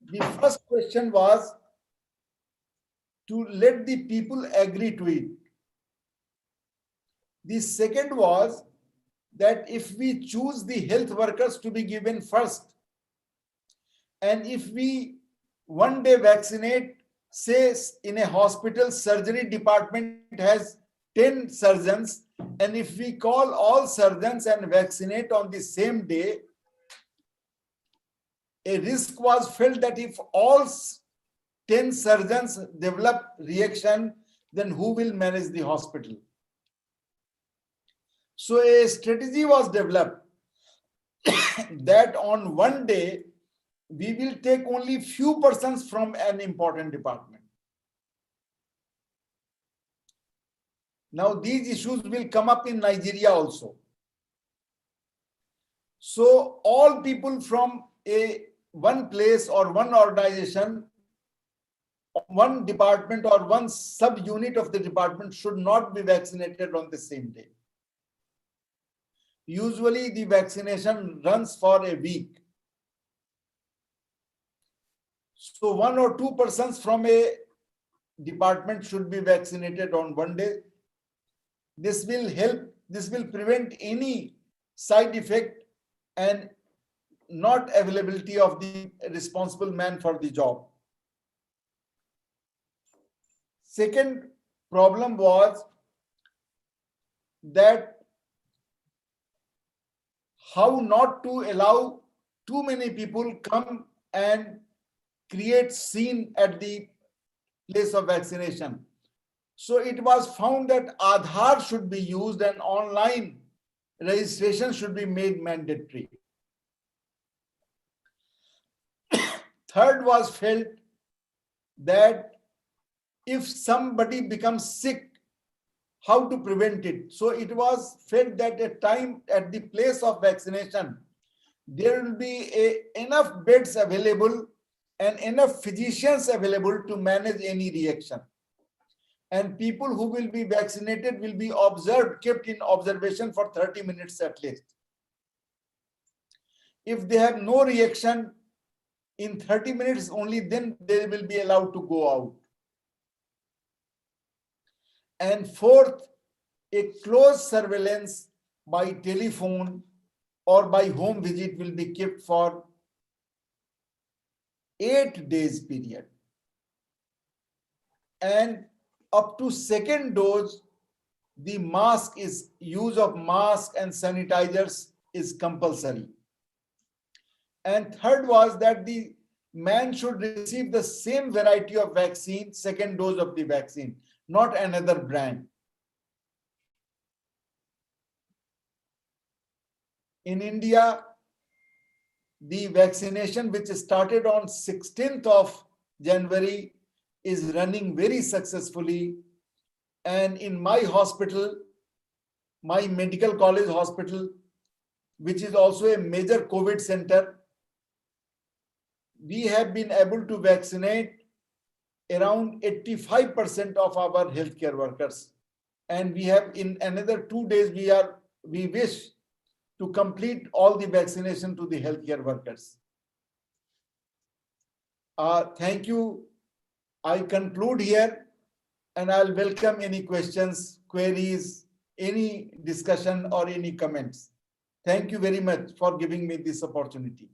E: The first question was to let the people agree to it. The second was that if we choose the health workers to be given first, and if we one day vaccinate, say in a hospital surgery department has 10 surgeons, and if we call all surgeons and vaccinate on the same day, a risk was felt that if all 10 surgeons develop reaction, then who will manage the hospital? So a strategy was developed that on one day, we will take only few persons from an important department. Now these issues will come up in Nigeria also. So all people from one place or one organization, one department or one sub-unit of the department should not be vaccinated on the same day. Usually the vaccination runs for a week. So 1 or 2 persons from a department should be vaccinated on one day. This will help, this will prevent any side effect and not availability of the responsible man for the job. Second problem was that how not to allow too many people come and create scene at the place of vaccination. So it was found that Aadhaar should be used and online registration should be made mandatory. Third was felt that if somebody becomes sick, how to prevent it. So it was felt that at time at the place of vaccination, there will be enough beds available and enough physicians available to manage any reaction. And people who will be vaccinated will be observed, kept in observation for 30 minutes at least. If they have no reaction in 30 minutes only, then they will be allowed to go out. And fourth, a close surveillance by telephone or by home visit will be kept for 8 days period. And up to second dose, the use of mask and sanitizers is compulsory. And third was that the man should receive the same variety of vaccine, second dose of the vaccine, not another brand. In India, the vaccination which started on 16th of January is running very successfully. And in my hospital, my medical college hospital, which is also a major COVID center, we have been able to vaccinate around 85% of our healthcare workers. And we have in another 2 days, we wish to complete all the vaccination to the healthcare workers. Thank you. I conclude here and I'll welcome any questions, queries, any discussion or any comments. Thank you very much for giving me this opportunity.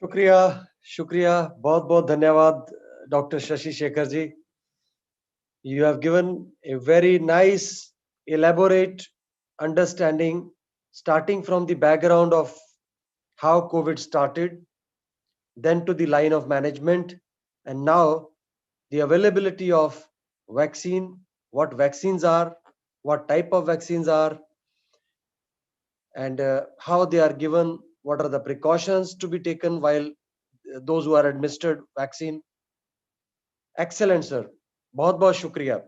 C: Shukriya, बहुत धन्यवाद, Dr. Shashi Shekhar ji. You have given a very nice, elaborate understanding, starting from the background of how COVID started, then to the line of management, and now the availability of vaccine, what vaccines are, what type of vaccines are, and how they are given, what are the precautions to be taken while those who are administered vaccine. Excellent, sir. बहुत shukriya.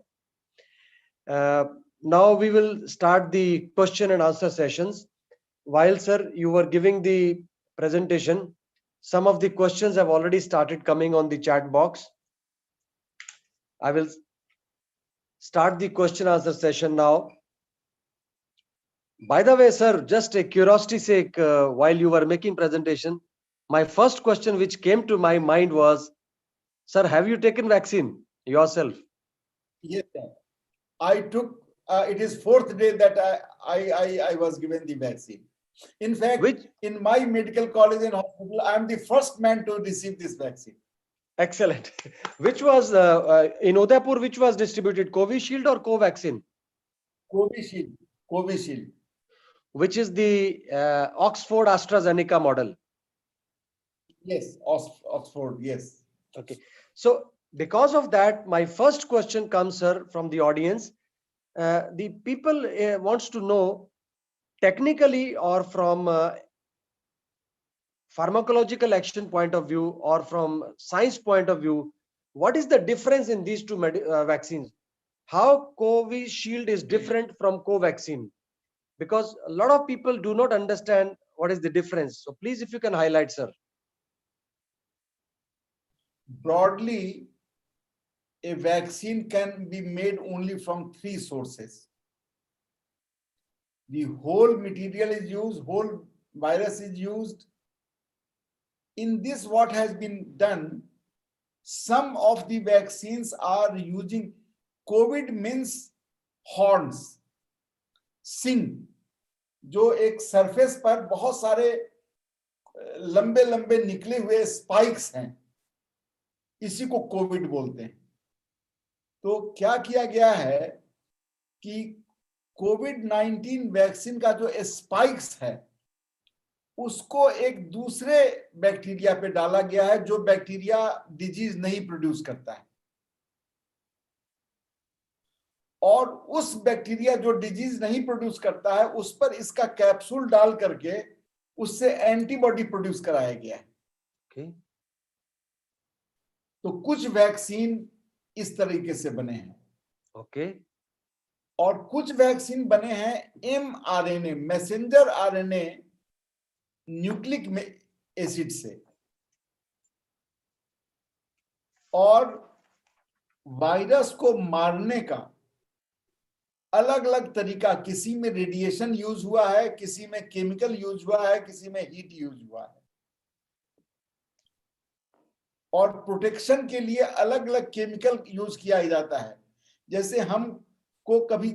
C: Now we will start the question and answer sessions. While, sir, you were giving the presentation, some of the questions have already started coming on the chat box. I will start the question answer session now. By the way, sir, just a curiosity sake, while you were making presentation, my first question which came to my mind was, sir, have you taken vaccine yourself?
E: Yes, sir. I took, it is 4th day that I was given the vaccine. In fact, in my medical college and hospital, I am the first man to receive this vaccine.
C: Excellent. Which was, in Udaipur, which was distributed, Covishield or Covaxin?
E: Covishield. Covishield.
C: Which is the Oxford AstraZeneca model?
E: Yes, Oxford, yes.
C: Okay. So because of that, my first question comes, sir, from the audience. The people wants to know, technically or from pharmacological action point of view or from science point of view, what is the difference in these two vaccines? how Covishield is different from Covaxin, because a lot of people do not understand what is the difference. So please, if you can highlight, sir.
E: Broadly, a vaccine can be made only from 3 sources. The whole material is used, whole virus is used. In this, what has been done, some of the vaccines are using, COVID means horns, सिंग, जो एक surface पर बहुत सारे लंबे लंबे निकले हुए spikes हैं, इसी को कोविड बोलते हैं। तो क्या किया गया है कि कोविड-19 वैक्सीन का जो स्पाइक्स है उसको एक दूसरे बैक्टीरिया पे डाला गया है, जो बैक्टीरिया डिजीज नहीं प्रोड्यूस करता है, और उस बैक्टीरिया जो डिजीज नहीं प्रोड्यूस करता है उस पर इसका कैप्सूल डाल करके उससे एंटीबॉडी प्रोड्यूस कराया गया है।
C: Okay.
E: तो कुछ वैक्सीन इस तरीके से बने हैं।
C: Okay.
E: और कुछ वैक्सीन बने हैं mRNA, messenger RNA nucleic acid से, और वायरस को मारने का अलग अलग तरीका, किसी में रेडिएशन यूज हुआ है, किसी में केमिकल यूज हुआ है, किसी में हीट यूज हुआ है, और प्रोटेक्शन के लिए अलग अलग केमिकल यूज किया जाता है। जैसे हमको कभी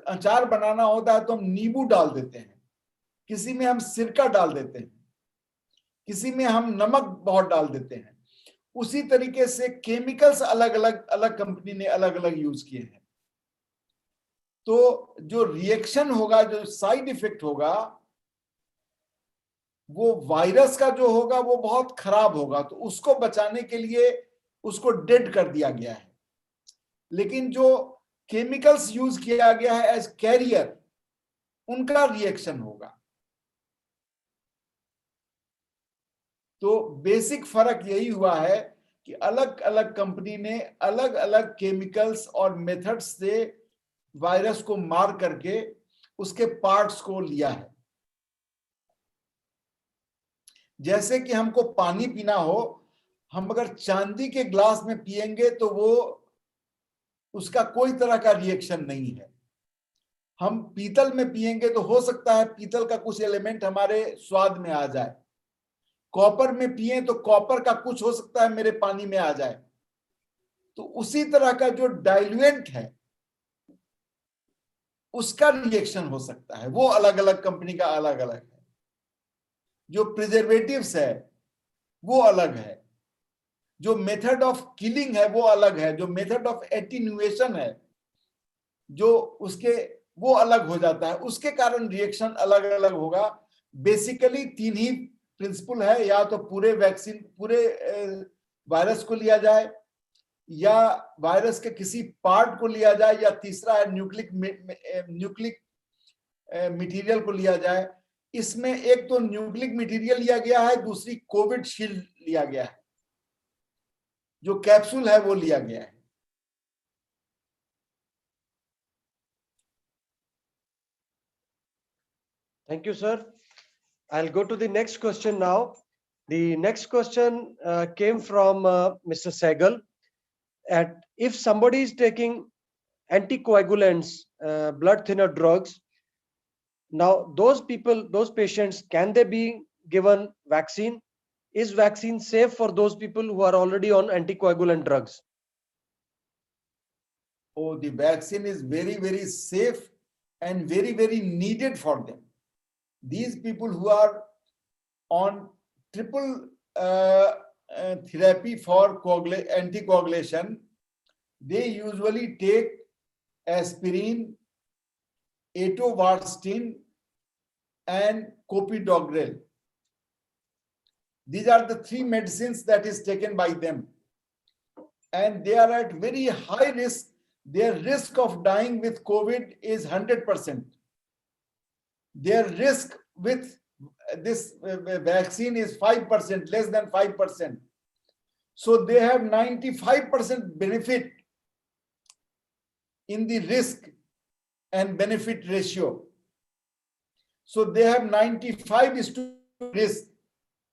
E: अचार बनाना होता है तो हम नींबू डाल देते हैं, किसी में हम सिरका डाल देते हैं, किसी में हम नमक बहुत डाल देते हैं। उसी तरीके से केमिकल्स अलग अलग कंपनी ने अलग अलग यूज किए हैं। तो जो रिएक्शन होगा, जो साइड इफेक्ट होगा, वो वायरस का जो होगा वो बहुत खराब होगा, तो उसको बचाने के लिए उसको डेड कर दिया गया है। लेकिन जो केमिकल्स यूज किया गया है एज कैरियर, उनका रिएक्शन होगा। तो बेसिक फर्क यही हुआ है कि अलग अलग कंपनी ने अलग अलग केमिकल्स और मेथड्स से वायरस को मार करके उसके पार्ट्स को लिया है। जैसे कि हमको पानी पीना हो, हम अगर चांदी के ग्लास में पिएंगे तो वो उसका कोई तरह का रिएक्शन नहीं है। हम पीतल में पिएंगे तो हो सकता है पीतल का कुछ एलिमेंट हमारे स्वाद में आ जाए, कॉपर में पिए तो कॉपर का कुछ हो सकता है मेरे पानी में आ जाए। तो उसी तरह का जो डाइल्यूएंट है उसका रिएक्शन हो सकता है, वो अलग अलग कंपनी का अलग अलग है। जो प्रिजर्वेटिव्स है वो अलग है, जो मेथड ऑफ किलिंग है वो अलग है, जो मेथड ऑफ एटीन्यूएशन है जो उसके, वो अलग हो जाता है। उसके कारण रिएक्शन अलग अलग होगा। बेसिकली 3 ही प्रिंसिपल है, या तो पूरे वैक्सीन, पूरे वायरस को लिया जाए, या वायरस के किसी पार्ट को लिया जाए, या तीसरा है न्यूक्लिक मटेरियल को लिया जाए। इसमें एक तो न्यूक्लिक मटेरियल लिया गया है, दूसरी कोविड शील्ड लिया गया है, जो कैप्सूल है वो लिया गया है।
C: Thank you, sir. I'll go to the next question now. The next question came from Mr. Sehgal. If somebody is taking anticoagulants, blood thinner drugs, now those people, those patients, can they be given vaccine? Is vaccine safe for those people who are already on anticoagulant drugs?
E: Oh, the vaccine is very, very safe and very, very needed for them. These people who are on triple therapy for anticoagulation, they usually take aspirin, atovastatin, and clopidogrel. These are the 3 medicines that is taken by them, and they are at very high risk. Their risk of dying with COVID is 100%. Their risk with this vaccine is 5%, less than 5%. So they have 95% benefit in the risk and benefit ratio. So they have 95 is to risk,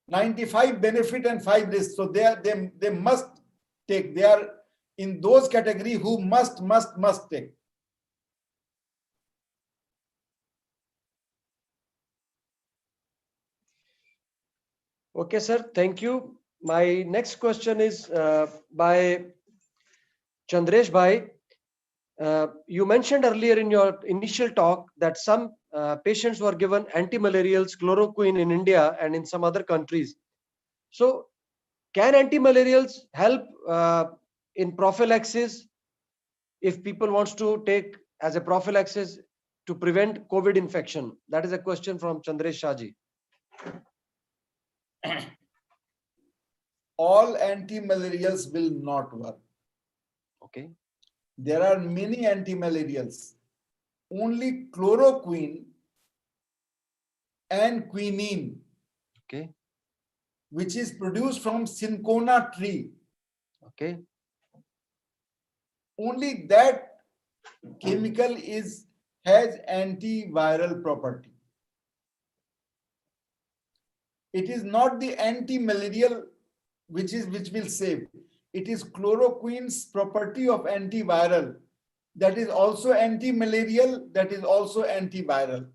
E: 95 benefit and 5 risk. So they must take. They are in those category who must take.
C: Okay, sir. Thank you. My next question is by Chandresh Bhai. You mentioned earlier in your initial talk that some patients were given anti-malarials, chloroquine in India and in some other countries. So, can anti-malarials help in prophylaxis if people wants to take as a prophylaxis to prevent COVID infection? That is a question from Chandresh Shaji.
E: All anti-malarials will not work.
C: Okay.
E: There are many anti-malarials. Only chloroquine and quinine,
C: Okay.
E: which is produced from cinchona tree,
C: Okay.
E: only that chemical has antiviral property. It is not the anti-malarial which will save. It is chloroquine's property of antiviral that is also anti-malarial, that is also antiviral.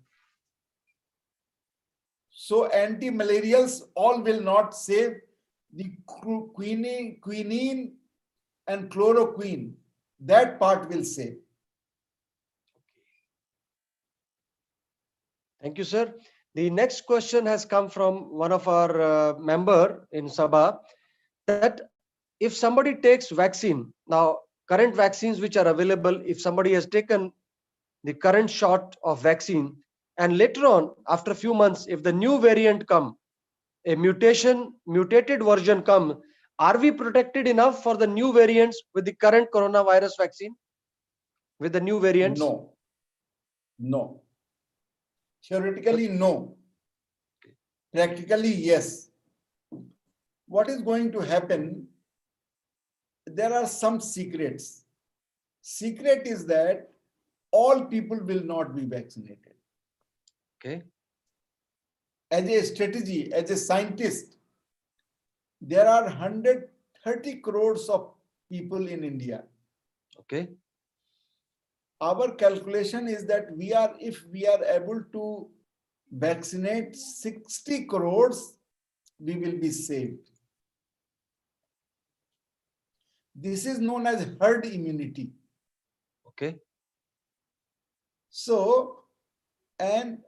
E: So anti-malarials all will not save. The quinine and chloroquine, that part will save.
C: Thank you, sir. The next question has come from one of our member in Sabha, that if somebody takes vaccine, now current vaccines which are available, if somebody has taken the current shot of vaccine and later on after a few months, if the new variant come, a mutated version come, are we protected enough for the new variants with the current coronavirus vaccine, with the new variants?
E: No. Theoretically, no. Practically, yes. What is going to happen? There are some secrets. Secret is that all people will not be vaccinated.
C: Okay.
E: As a strategy, as a scientist, there are 130 crores of people in India.
C: Okay.
E: Our calculation is that if we are able to vaccinate 60 crores, we will be saved. This is known as herd immunity.
C: Okay.
E: So herd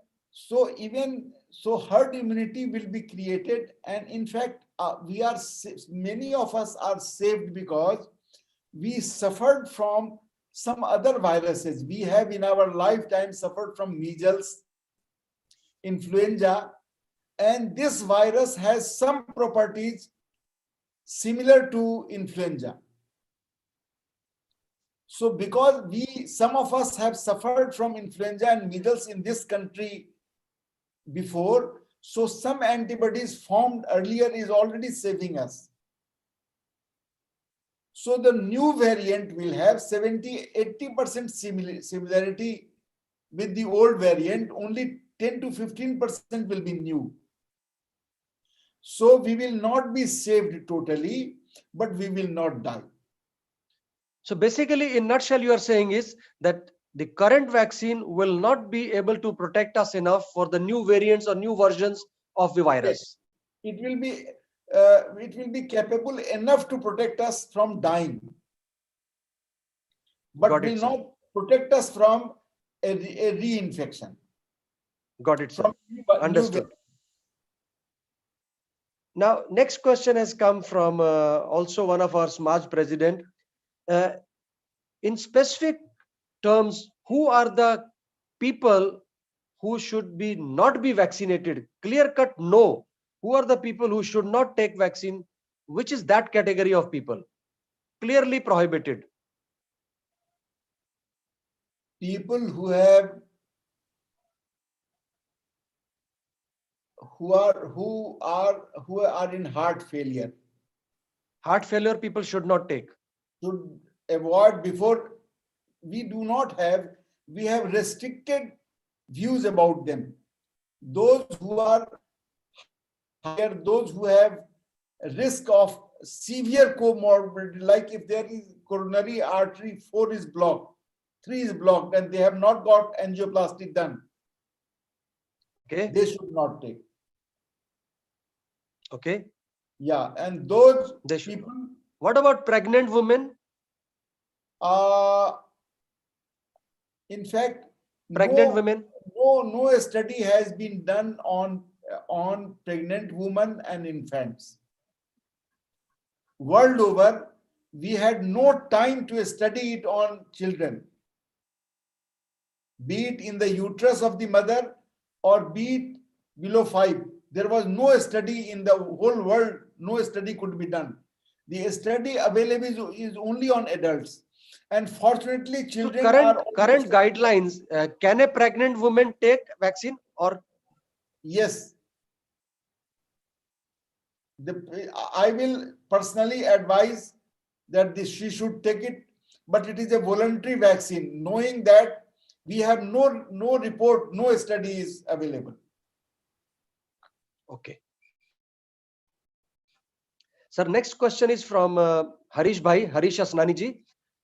E: immunity will be created, and in fact, many of us are saved because we suffered from some other viruses. We have in our lifetime suffered from measles, influenza, and this virus has some properties similar to influenza. So because some of us have suffered from influenza and measles in this country before, so some antibodies formed earlier is already saving us. So the new variant will have 70-80% similarity with the old variant, only 10 to 15% will be new. So we will not be saved totally, but we will not die.
C: So basically, in nutshell, you are saying is that the current vaccine will not be able to protect us enough for the new variants or new versions of the virus.
E: It will be capable enough to protect us from dying, but will not protect us from a reinfection.
C: Got it, sir. Understood. Now, next question has come from also one of our Samaj president. In specific terms, who are the people who should not be vaccinated? Clear cut, no. Who are the people who should not take vaccine? Which is that category of people? Clearly prohibited.
E: People who are in heart failure.
C: Heart failure people should not take.
E: Should avoid before we do not have, we have restricted views about them. Those who are higher, those who have risk of severe comorbidity, like if there is coronary artery 4 is blocked, 3 is blocked, and they have not got angioplasty done,
C: Okay.
E: they should not take.
C: Okay.
E: Yeah, and those
C: They should.
E: people.
C: What about pregnant women?
E: In fact,
C: Pregnant women?
E: no study has been done on pregnant women and infants. World over, we had no time to study it on children, be it in the uterus of the mother or be it below 5. There was no study in the whole world, no study could be done. The study available is only on adults. And fortunately, children
C: So current guidelines, can a pregnant woman take vaccine or?
E: Yes. I will personally advise that she should take it, but it is a voluntary vaccine, knowing that we have no report, no study is available.
C: Okay. Sir, next question is from Harish Asnani ji.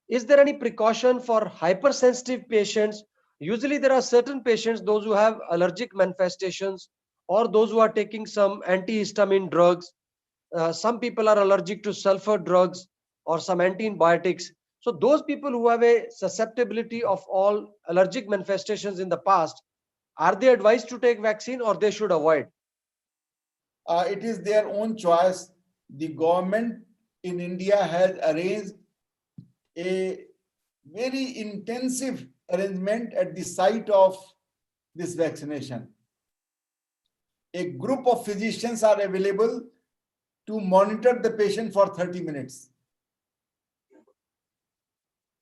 C: Is there any precaution for hypersensitive patients? Usually there are certain patients, those who have allergic manifestations or those who are taking some antihistamine drugs. Some people are allergic to sulfur drugs or some antibiotics. So those people who have a susceptibility of all allergic manifestations in the past, are they advised to take vaccine or they should avoid?
E: It is their own choice. The government in India has arranged a very intensive arrangement at the site of this vaccination. A group of physicians are available to monitor the patient for 30 minutes.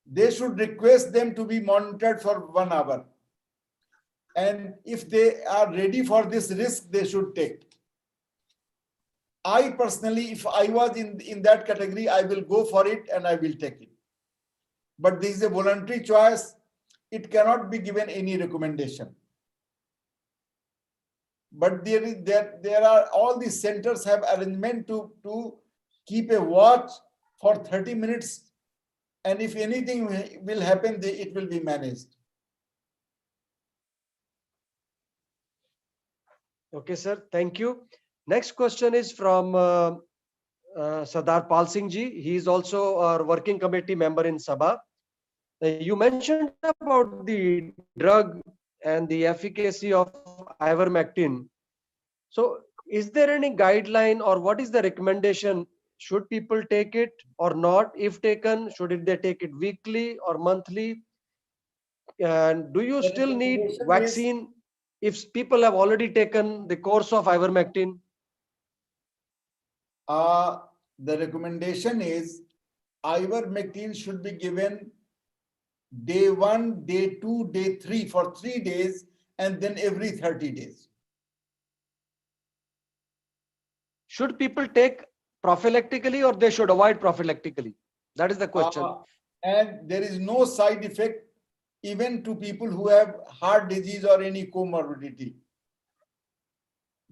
E: They should request them to be monitored for 1 hour. And if they are ready for this risk, they should take. I personally, if I was in that category, I will go for it and I will take it. But this is a voluntary choice. It cannot be given any recommendation. But there are all these centers have arrangement to keep a watch for 30 minutes. And if anything will happen, it will be managed.
C: Okay, sir. Thank you. Next question is from Sardar Pal Singh ji. He is also our working committee member in Sabha. You mentioned about the drug and the efficacy of ivermectin. So is there any guideline or what is the recommendation? Should people take it or not? If taken, should they take it weekly or monthly? And do you still need vaccine if people have already taken the course of ivermectin?
E: The recommendation is ivermectin should be given day 1, day 2, day 3 for 3 days and then every 30 days.
C: Should people take prophylactically or they should avoid prophylactically? That is the question.
E: And there is no side effect even to people who have heart disease or any comorbidity.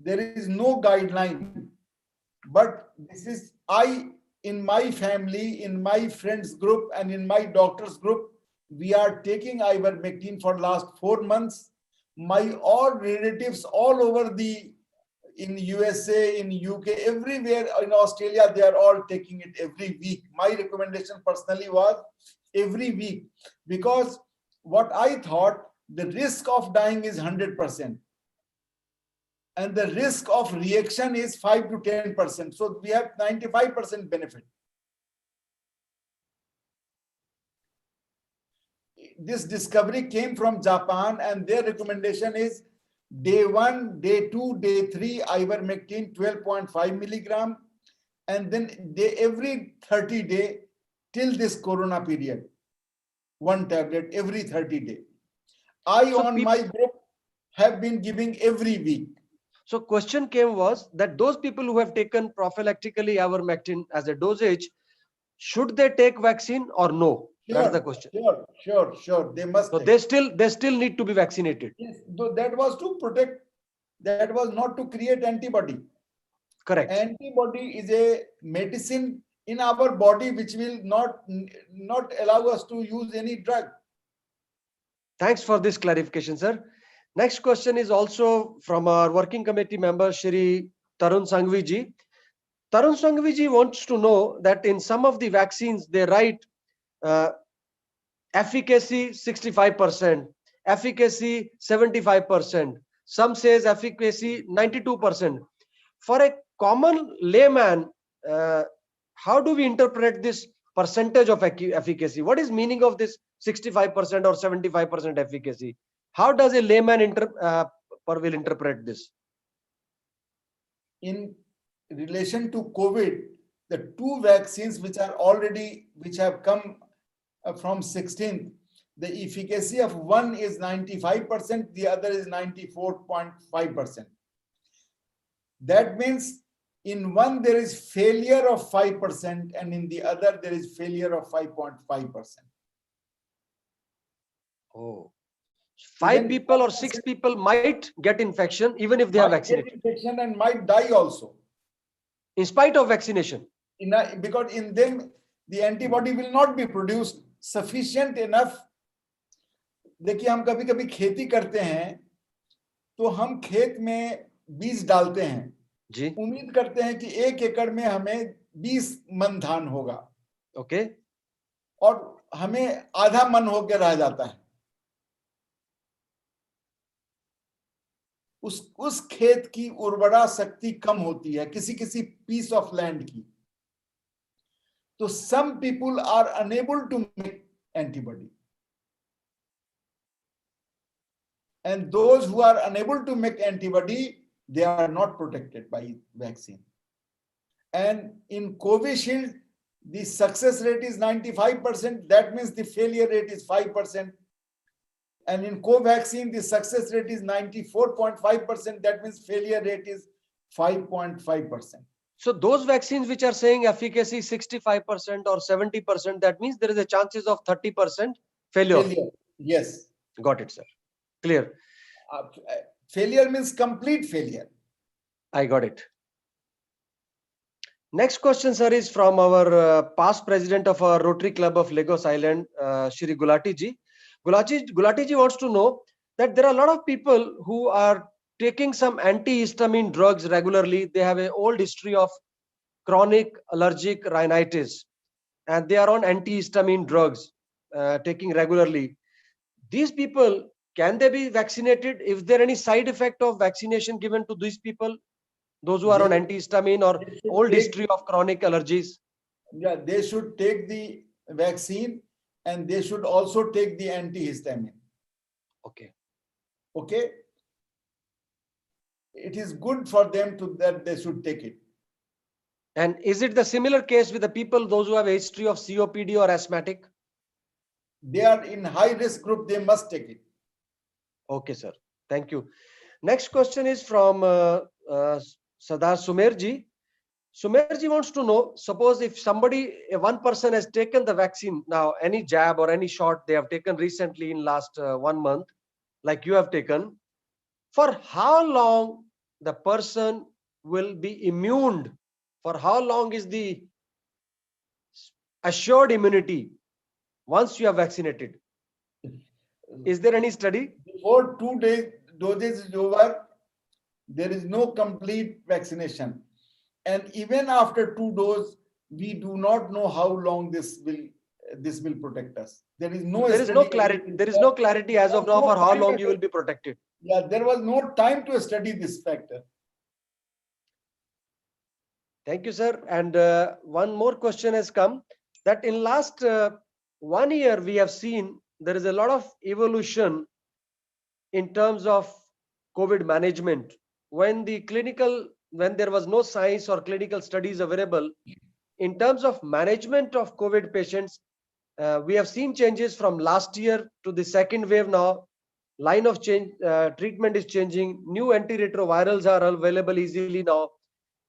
E: There is no guideline. But this is, in my family, in my friends group and in my doctor's group, we are taking ivermectin for last 4 months. My all relatives all over in USA, in UK, everywhere in Australia, they are all taking it every week. My recommendation personally was every week, because what I thought, the risk of dying is 100%. And the risk of reaction is 5 to 10%. So we have 95% benefit. This discovery came from Japan, and their recommendation is day 1, day 2, day 3, ivermectin 12.5 milligram, and then every 30 day till this corona period, 1 tablet every 30 day. My group have been giving every week.
C: So question was that those people who have taken prophylactically ivermectin as a dosage, should they take vaccine or no? That's the question.
E: Sure. They must.
C: So they still need to be vaccinated.
E: Yes, though that was to protect. That was not to create antibody.
C: Correct.
E: Antibody is a medicine in our body which will not allow us to use any drug.
C: Thanks for this clarification, sir. Next question is also from our working committee member, Shri Tarun Sanghvi ji. Tarun Sanghvi ji wants to know that in some of the vaccines, they write efficacy 65%, efficacy 75%. Some says efficacy 92%. For a common layman, how do we interpret this percentage of efficacy? What is meaning of this 65% or 75% efficacy? How does a layman will interpret this?
E: In relation to COVID, the two vaccines which have come from 16th, the efficacy of one is 95%, the other is 94.5%. That means in one there is failure of 5% and in the other there is failure of 5.5%.
C: Oh, 5 people or 6 people might get infection even if they are vaccinated.
E: Infection and might die also.
C: In spite of vaccination.
E: Because in them the antibody will not be produced sufficient enough. देखिए हम कभी कभी खेती करते हैं तो हम खेत में बीज डालते हैं
C: जी,
E: उम्मीद करते हैं कि 1 एकड़ में हमें 20 मन धान होगा.
C: ओके.
E: और हमें आधा मन होकर रह जाता है. उस खेत की उर्वरा शक्ति कम होती है किसी पीस ऑफ लैंड की. तो some people are unable to make antibody. And those who are unable to make antibody, they are not protected by vaccine. And in Covishield, the success rate is 95%. That means the failure rate is 5%. And in Covaxin, the success rate is 94.5%. That means failure rate is 5.5%.
C: So those vaccines which are saying efficacy 65% or 70%, that means there is a chances of 30% failure.
E: Yes.
C: Got it, sir. Clear.
E: Failure means complete failure.
C: I got it. Next question, sir, is from our past president of our Rotary Club of Lagos Island, Shri Gulati ji. Gulati ji wants to know that there are a lot of people who are taking some antihistamine drugs regularly. They have an old history of chronic allergic rhinitis and they are on antihistamine drugs taking regularly. These people, can they be vaccinated? Is there any side effect of vaccination given to these people? Those who are on antihistamine or old history of chronic allergies?
E: Yeah, they should take the vaccine and they should also take the antihistamine.
C: Okay.
E: Okay. It is good for them that they should take it.
C: And is it the similar case with the people, those who have a history of COPD or asthmatic?
E: They are in high risk group, they must take it. Okay,
C: sir. Thank you. Next question is from Sadar Sumerji. Sumerji wants to know, suppose if one person has taken the vaccine now, any jab or any shot they have taken recently in last 1 month, like you have taken, for how long the person will be immune? For how long is the assured immunity once you are vaccinated? Is there any study?
E: Before 2 days doses is over, there is no complete vaccination. And even after 2 doses, we do not know how long this will protect us. There is no
C: clarity. There is no clarity as of now for how long you will be protected.
E: Yeah, there was no time to study this factor.
C: Thank you, sir. And one more question has come that in last 1 year, we have seen there is a lot of evolution in terms of COVID management. When there was no science or clinical studies available, in terms of management of COVID patients, we have seen changes from last year to the second wave now. Line of change, treatment is changing. New antiretrovirals are available easily now.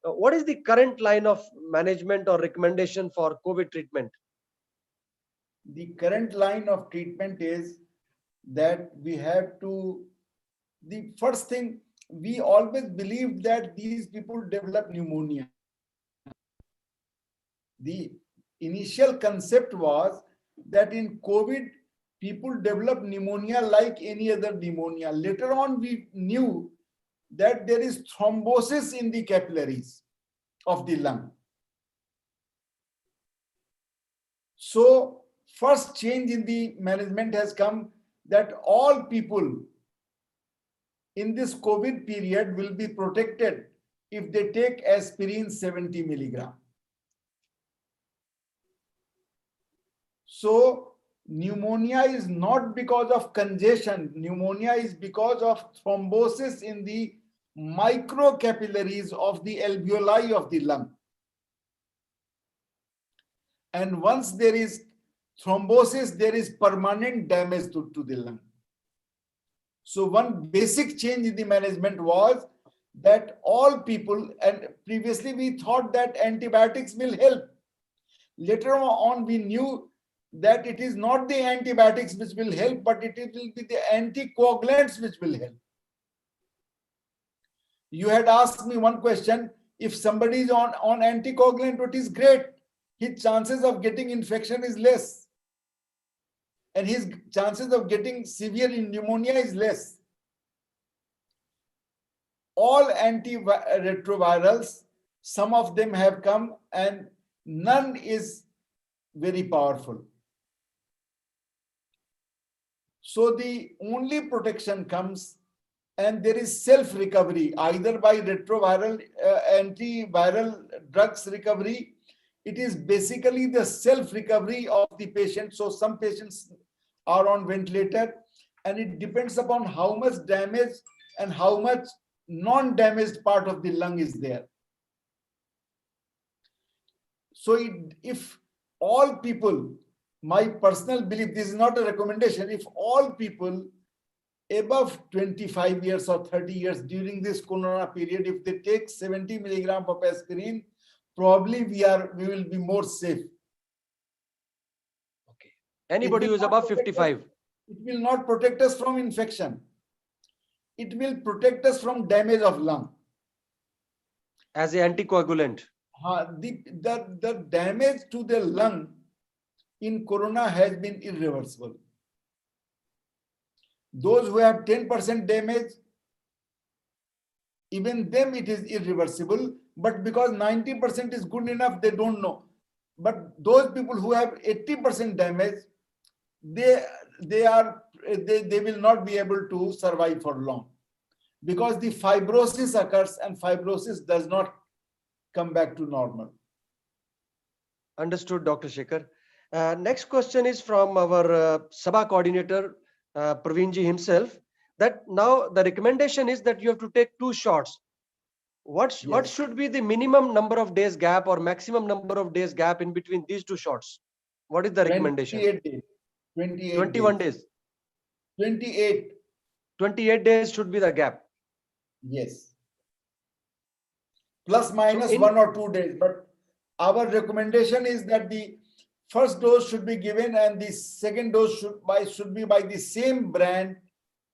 C: What is the current line of management or recommendation for COVID treatment?
E: the current line of treatment is that we have to, the first thing, we always believed that these people develop pneumonia. The initial concept was that in COVID, people develop pneumonia like any other pneumonia. Later on, we knew that there is thrombosis in the capillaries of the lung. So, first change in the management has come that all people in this COVID period will be protected if they take aspirin 70 milligram. So, pneumonia is not because of congestion. Pneumonia is because of thrombosis in the microcapillaries of the alveoli of the lung. And once there is thrombosis, there is permanent damage to the lung. So one basic change in the management was that all people, and previously we thought that antibiotics will help. Later on, we knew that it is not the antibiotics which will help, but it will be the anticoagulants which will help. You had asked me one question, if somebody is on anticoagulant, it is great. His chances of getting infection is less. And his chances of getting severe pneumonia is less. All antiretrovirals, some of them have come and none is very powerful. So the only protection comes, and there is self-recovery, either by retroviral, antiviral drugs recovery. It is basically the self-recovery of the patient. So some patients are on ventilator, and it depends upon how much damage and how much non-damaged part of the lung is there. So if all people, my personal belief, this is not a recommendation, if all people above 25 years or 30 years during this corona period, if they take 70 milligram of aspirin, probably we will be more safe.
C: Okay. Anybody who is above 55.
E: It will not protect us from infection. It will protect us from damage of lung.
C: As an anticoagulant.
E: The damage to the lung in corona has been irreversible. Those who have 10% damage, even them it is irreversible, but because 90% is good enough, they don't know. But those people who have 80% damage, they will not be able to survive for long, because the fibrosis occurs and fibrosis does not come back to normal.
C: Understood, Dr. Shekhar. Next question is from our Sabha coordinator, Pravin ji himself, that now the recommendation is that you have to take 2 shots. What should be the minimum number of days gap or maximum number of days gap in between these 2 shots? What is the recommendation?
E: 28 days.
C: 21 days.
E: 28.
C: 28 days should be the gap.
E: Yes. Plus minus 1 or 2 days. But our recommendation is that the first dose should be given and the second dose should be by the same brand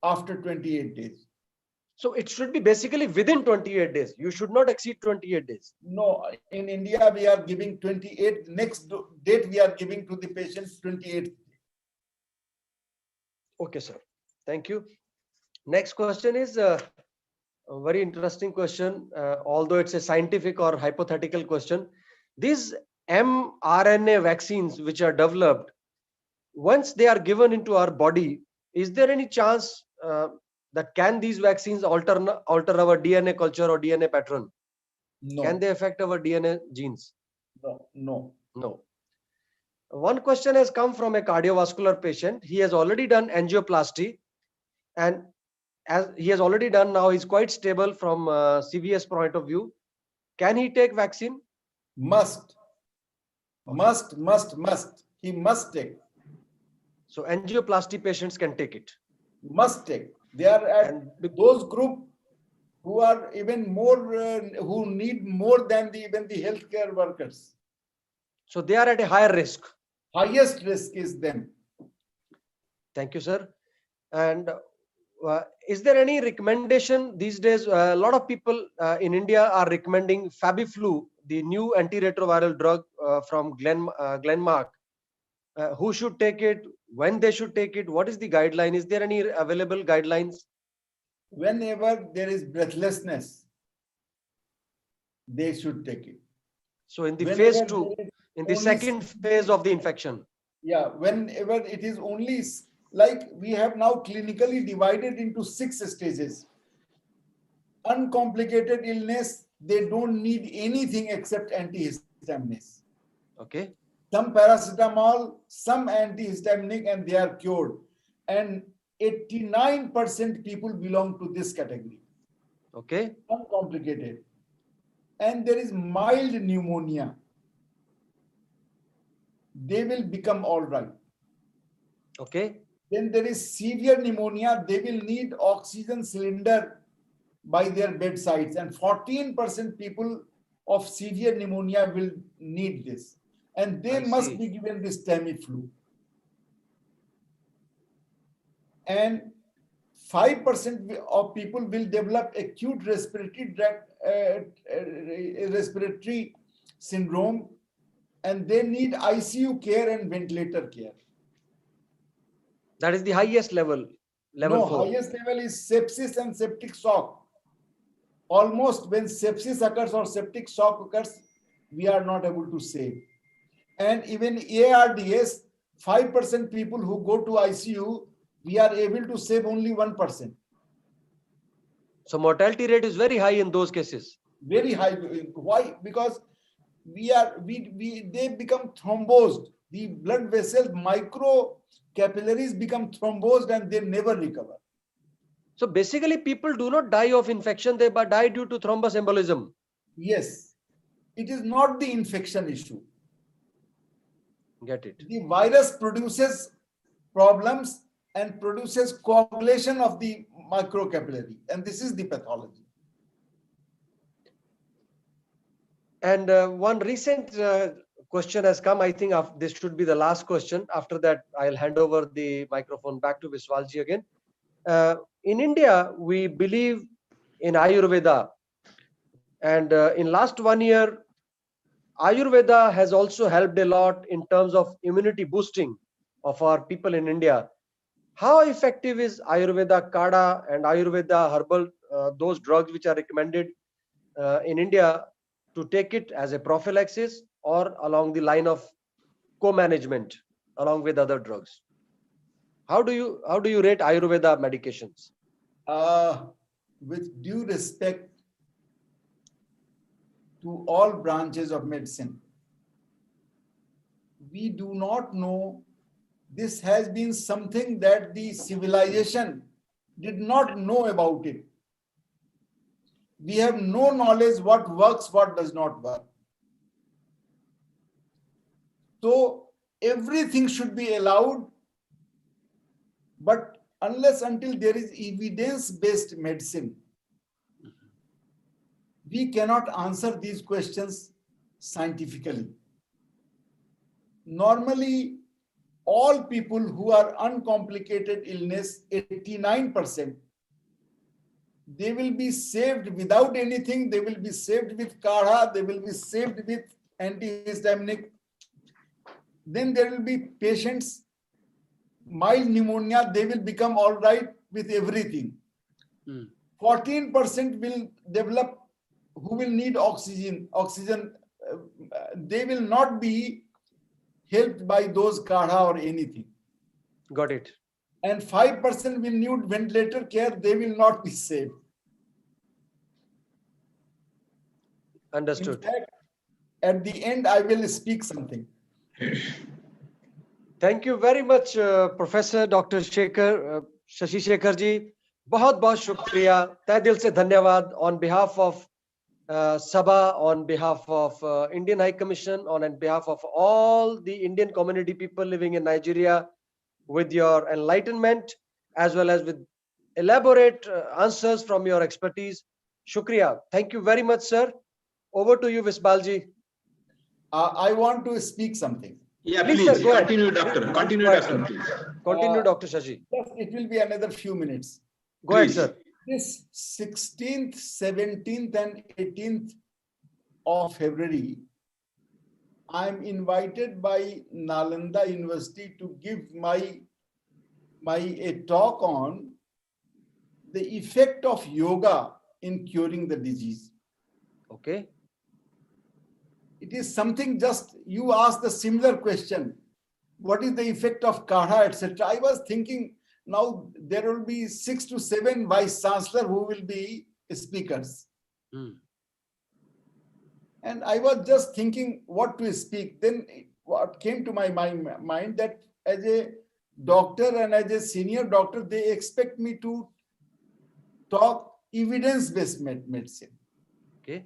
E: after 28 days.
C: So it should be basically within 28 days. You should not exceed 28 days.
E: No, in India we are giving 28. Next date we are giving to the patients 28.
C: Okay, sir. Thank you. Next question is a very interesting question, although it's a scientific or hypothetical question. These mRNA vaccines which are developed, once they are given into our body, is there any chance that can these vaccines alter our DNA culture or DNA pattern?
E: No.
C: Can they affect our DNA genes?
E: No.
C: One question has come from a cardiovascular patient. He has already done angioplasty, and as he has already done, now he's quite stable from CVS point of view. Can he take vaccine?
E: Must. He must take.
C: So angioplasty patients can take it.
E: Must take. They are at those group who are even more, who need more than even the healthcare workers.
C: So they are at a higher risk.
E: highest risk is them.
C: Thank you, sir. And is there any recommendation these days? A lot of people in India are recommending Fabiflu, the new antiretroviral drug from Glenmark. Who should take it? When they should take it? What is the guideline? Is there any available guidelines?
E: Whenever there is breathlessness, they should take it.
C: So in the
E: Whenever
C: phase
E: there
C: 2,
E: is
C: in the
E: only-
C: second phase of the infection.
E: Yeah, whenever it is only like we have now clinically divided into 6 stages. Uncomplicated illness, they don't need anything except antihistamines.
C: Okay.
E: Some paracetamol, some antihistaminic, and they are cured. And 89% people belong to this category.
C: Okay.
E: Uncomplicated. And there is mild pneumonia. They will become all right.
C: Okay.
E: Then there is severe pneumonia. They will need oxygen cylinder by their bedsides. And 14% people of severe pneumonia will need this. And they must be given this Tamiflu. And 5% of people will develop acute respiratory syndrome, and they need ICU care and ventilator care.
C: That is the highest level. Level 4.
E: Highest level is sepsis and septic shock. Almost when sepsis occurs or septic shock occurs, we are not able to save. And even ARDS, 5% people who go to ICU, we are able to save only 1%.
C: So mortality rate is very high in those cases.
E: Very high. Why? Because they become thrombosed. The blood vessels, micro capillaries become thrombosed and they never recover.
C: So basically people do not die of infection, they die due to thrombus embolism.
E: Yes. It is not the infection issue.
C: Get it.
E: The virus produces problems and produces coagulation of the microcapillary, and this is the pathology.
C: And one recent question has come. I think this should be the last question. After that, I'll hand over the microphone back to Viswalji again. In India, we believe in Ayurveda, and in last 1 year, Ayurveda has also helped a lot in terms of immunity boosting of our people in India. How effective is Ayurveda Kada and Ayurveda herbal, those drugs which are recommended in India, to take it as a prophylaxis or along the line of co-management along with other drugs? How do you rate Ayurveda medications?
E: With due respect to all branches of medicine, we do not know. This has been something that the civilization did not know about it. We have no knowledge what works, what does not work. So everything should be allowed, but unless until there is evidence-based medicine, we cannot answer these questions scientifically. Normally, all people who are uncomplicated illness, 89%, they will be saved without anything. They will be saved with Kadha. They will be saved with antihistaminic. Then there will be patients, mild pneumonia, they will become all right with everything. 14% will develop who will need oxygen. They will not be helped by those Kadha or anything.
C: Got it.
E: And 5% will need ventilator care. They will not be saved.
C: Understood.
E: In fact, at the end, I will speak something.
C: Thank you very much, Professor Dr. Shashi Shekhar ji. बहुत बहुत शुक्रिया, तहे दिल से धन्यवाद on behalf of Sabha, on behalf of Indian High Commission, on behalf of all the Indian community people living in Nigeria, with your enlightenment as well as with elaborate answers from your expertise. Shukriya. Thank you very much, sir. Over to you, Visbalji.
E: I want to speak something.
B: Yeah,
C: Please,
B: please
C: sir, go ahead.
B: continue, doctor.
C: Please,
B: Continue,
C: go ahead,
B: doctor,
C: sir.
B: please.
C: Continue, Dr. Shashi.
E: Just it will be another few minutes.
C: Go ahead,
B: Please.
C: sir.
E: This 16th, 17th, and 18th of February, I'm invited by Nalanda University to give a talk on the effect of yoga in curing the disease.
C: Okay.
E: It is something just you asked the similar question. What is the effect of Kadha, etc.? I was thinking now there will be 6 to 7 vice chancellor who will be speakers. And I was just thinking what to speak. Then what came to my mind that as a doctor and as a senior doctor, they expect me to talk evidence-based medicine.
C: Okay.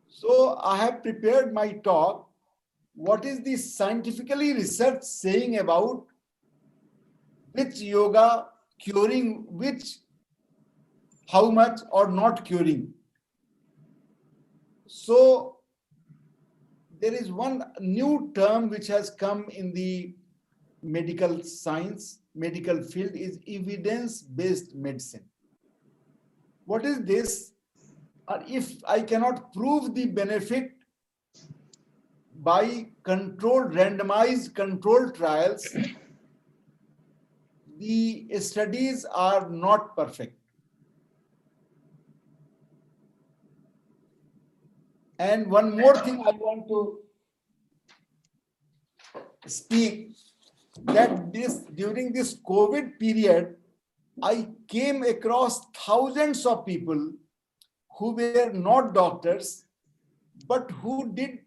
E: So I have prepared my talk. What is the scientifically research saying about which yoga curing, which, how much or not curing? So there is one new term which has come in the medical science, medical field is evidence-based medicine. What is this? If I cannot prove the benefit by randomized controlled trials, the studies are not perfect. And one more thing I want to speak, that during this COVID period, I came across thousands of people who were not doctors, but who did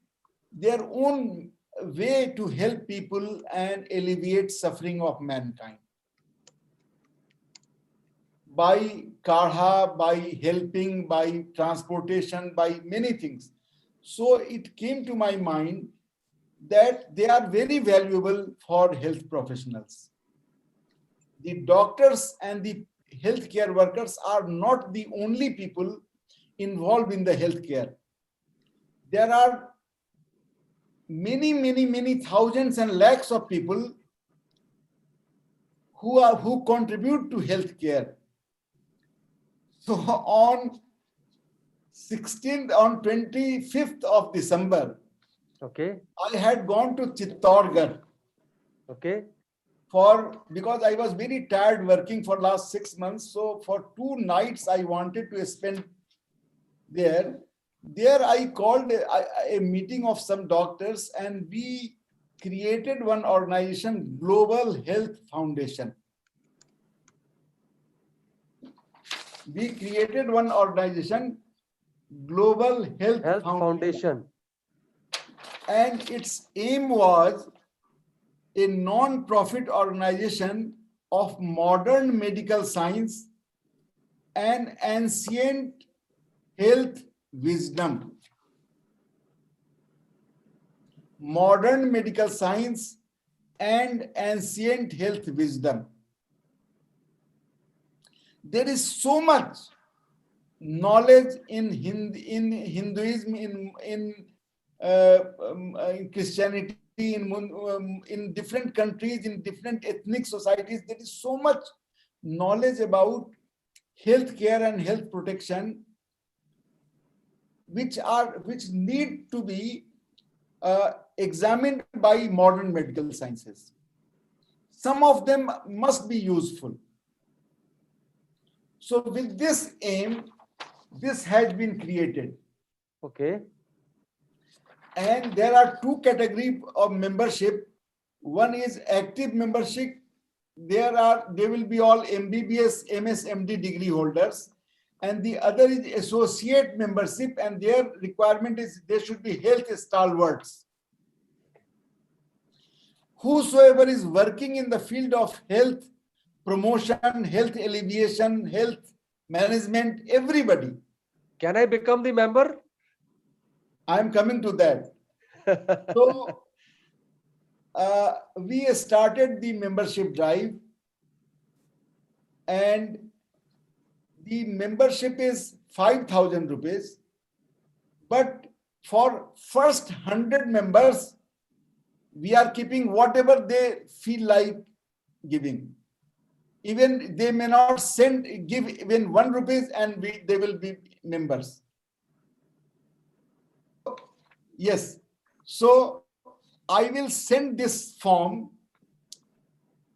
E: their own way to help people and alleviate suffering of mankind. By kadha, by helping, by transportation, by many things. So it came to my mind that they are very valuable for health professionals. The doctors and the healthcare workers are not the only people involved in the healthcare. There are many thousands and lakhs of people who contribute to healthcare. So on 25th of December,
C: Okay.
E: I had gone to Chittorgarh.
C: Okay.
E: Because I was very tired working for last 6 months. So for 2 nights I wanted to spend there. There I called a meeting of some doctors and we created one organization, Global Health Foundation. We created one organization, Global Health Foundation. And its aim was a non-profit organization of modern medical science and ancient health wisdom. Modern medical science and ancient health wisdom. There is so much knowledge in Hinduism, in Christianity, in different countries, in different ethnic societies. There is so much knowledge about healthcare and health protection, which need to be examined by modern medical sciences. Some of them must be useful. So with this aim, this has been created.
C: Okay.
E: And there are 2 categories of membership. One is active membership. They will be all MBBS, MS, MD degree holders. And the other is associate membership, and their requirement is they should be health stalwarts. Whosoever is working in the field of health promotion, health alleviation, health management, everybody.
C: Can I become the member?
E: I am coming to that. So we started the membership drive, and the membership is 5,000 rupees. But for first 100 members, we are keeping whatever they feel like giving. Even they may not give even 1 rupees, and they will be members. Yes. So I will send this form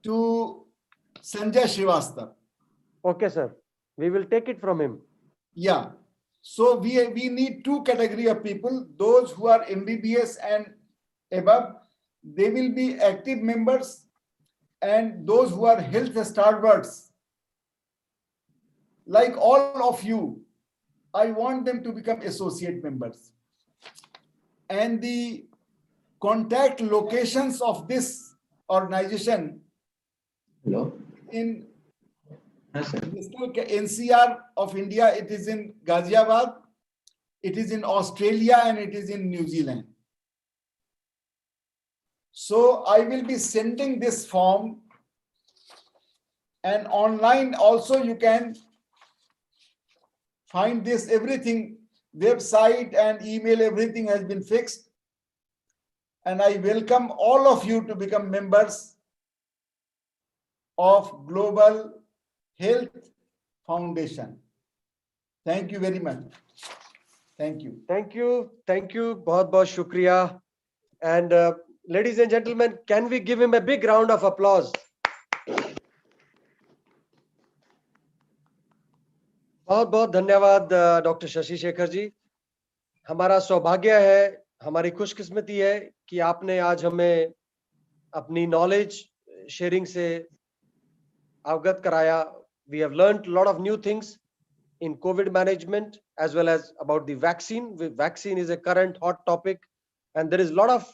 E: to Sanjay Srivastava.
C: Okay, sir. We will take it from him.
E: Yeah. So we need 2 category of people. Those who are MBBS and above, they will be active members, and those who are health stalwarts, like all of you, I want them to become associate members. And the contact locations of this organization in NCR of India, it is in Ghaziabad, it is in Australia, and it is in New Zealand. So I will be sending this form, and online also you can find this, everything, website and email, everything has been fixed. And I welcome all of you to become members of Global Health Foundation. Thank you very much. Thank you.
C: Thank you. Thank you. Bahut bahut shukriya. And ladies and gentlemen, can we give him a big round of applause? बहुत बहुत धन्यवाद doctor Shashi Shekhar ji. हमारा सौभाग्य है, हमारी खुशकिस्मती है कि आपने आज हमें अपनी नॉलेज शेयरिंग से अवगत कराया. We have learned a lot of new things in COVID management as well as about the vaccine. Vaccine is a current hot topic, and there is a lot of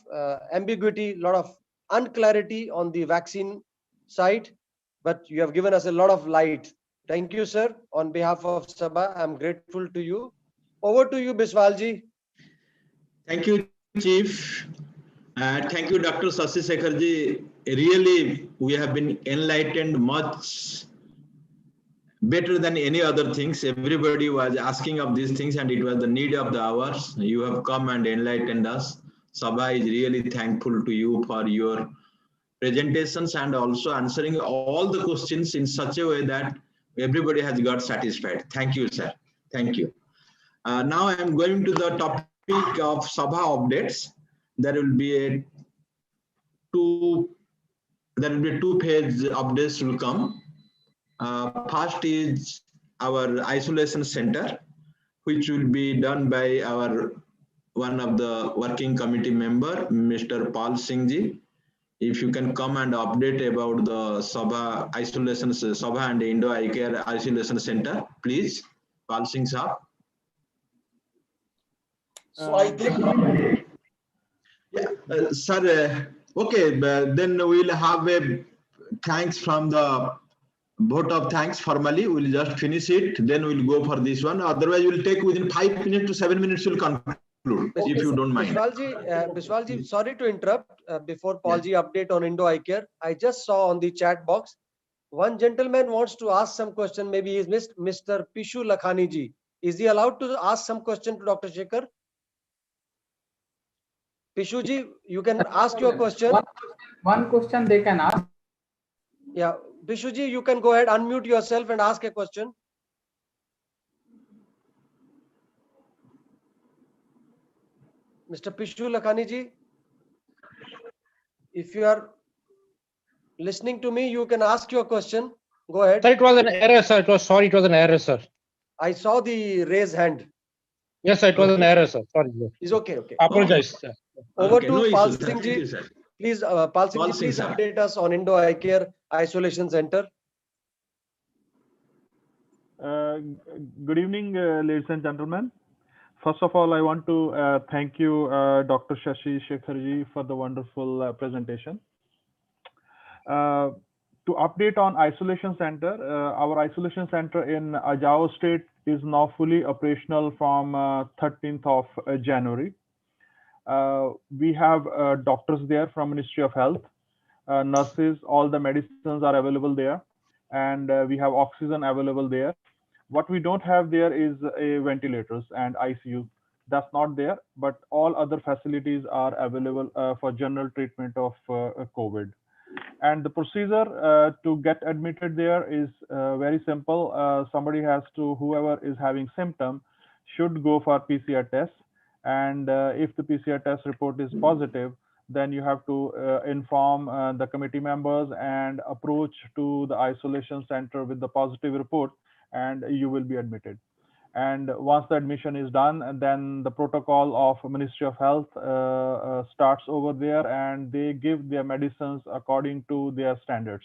C: ambiguity, a lot of unclarity on the vaccine side, but you have given us a lot of light. Thank you, sir. On behalf of Sabha, I'm grateful to you. Over to you, Biswalji.
B: Thank you, Chief. Thank you, Dr. Shashi Sekharji. Really, we have been enlightened much better than any other things. Everybody was asking of these things, and it was the need of the hours. You have come and enlightened us. Sabha is really thankful to you for your presentations and also answering all the questions in such a way that everybody has got satisfied. Thank you, sir. Thank you. Now I am going to the topic of Sabha updates. There will be two page updates will come. First is our isolation center, which will be done by our one of the working committee member, Mr. Paul Singh ji. If you can come and update about the Sabha isolation, Sabha and Indo-Eye Care Isolation Center, please, Paul Singh sir.
E: So I think,
B: Sir, okay, then we'll have a thanks from the vote of thanks formally. We'll just finish it, then we'll go for this one. Otherwise, we'll take within 5 minutes to 7 minutes, we'll conclude, if you don't mind.
C: Biswalji, sorry to interrupt. Before Paulji update on Indo-Eye Care, I just saw on the chat box, one gentleman wants to ask some question. Maybe he's missed Mr. Pishu Lakhani ji. Is he allowed to ask some question to Dr. Shekhar? Pishu ji, you can ask your question.
A: One question they can ask.
C: Yeah, Pishu ji, you can go ahead, unmute yourself and ask a question. Mr. Pishu Lakhani ji, if you are listening to me, you can ask your question. Go ahead.
F: Sir, it was an error, sir. It was an error, sir.
C: I saw the raise hand.
F: Yes, sir, it was an error, sir. Sorry.
C: It's okay.
F: Apologize, sir.
C: Over
B: Okay,
C: to
B: no
C: Pal
B: issues,
C: Singh ji.
B: you, sir.
C: Please, Pal Singh ji, please
B: sir.
C: update us on Indo-Eye Care Isolation Center.
G: Good evening, ladies and gentlemen. First of all, I want to thank you, Dr. Shashi Shekharji, for the wonderful presentation. To update on isolation center, our isolation center in Ajao State is now fully operational from 13th of January. We have doctors there from Ministry of Health, nurses, all the medicines are available there, and we have oxygen available there. What we don't have there is a ventilators and ICU That's not there, but all other facilities are available for general treatment of COVID. And the procedure to get admitted there is very simple. Somebody has to, whoever is having symptom, should go for PCR test. And if the PCR test report is positive, then you have to inform the committee members and approach to the isolation center with the positive report, and you will be admitted. And once the admission is done, and then the protocol of Ministry of Health starts over there, and they give their medicines according to their standards.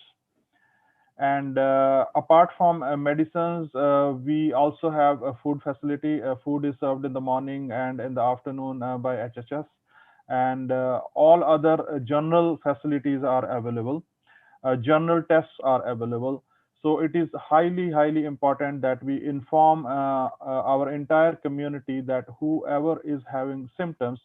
G: And apart from medicines, we also have a food facility. Food is served in the morning and in the afternoon by HHS, and all other general facilities are available. General tests are available. So it is highly, highly important that we inform our entire community that whoever is having symptoms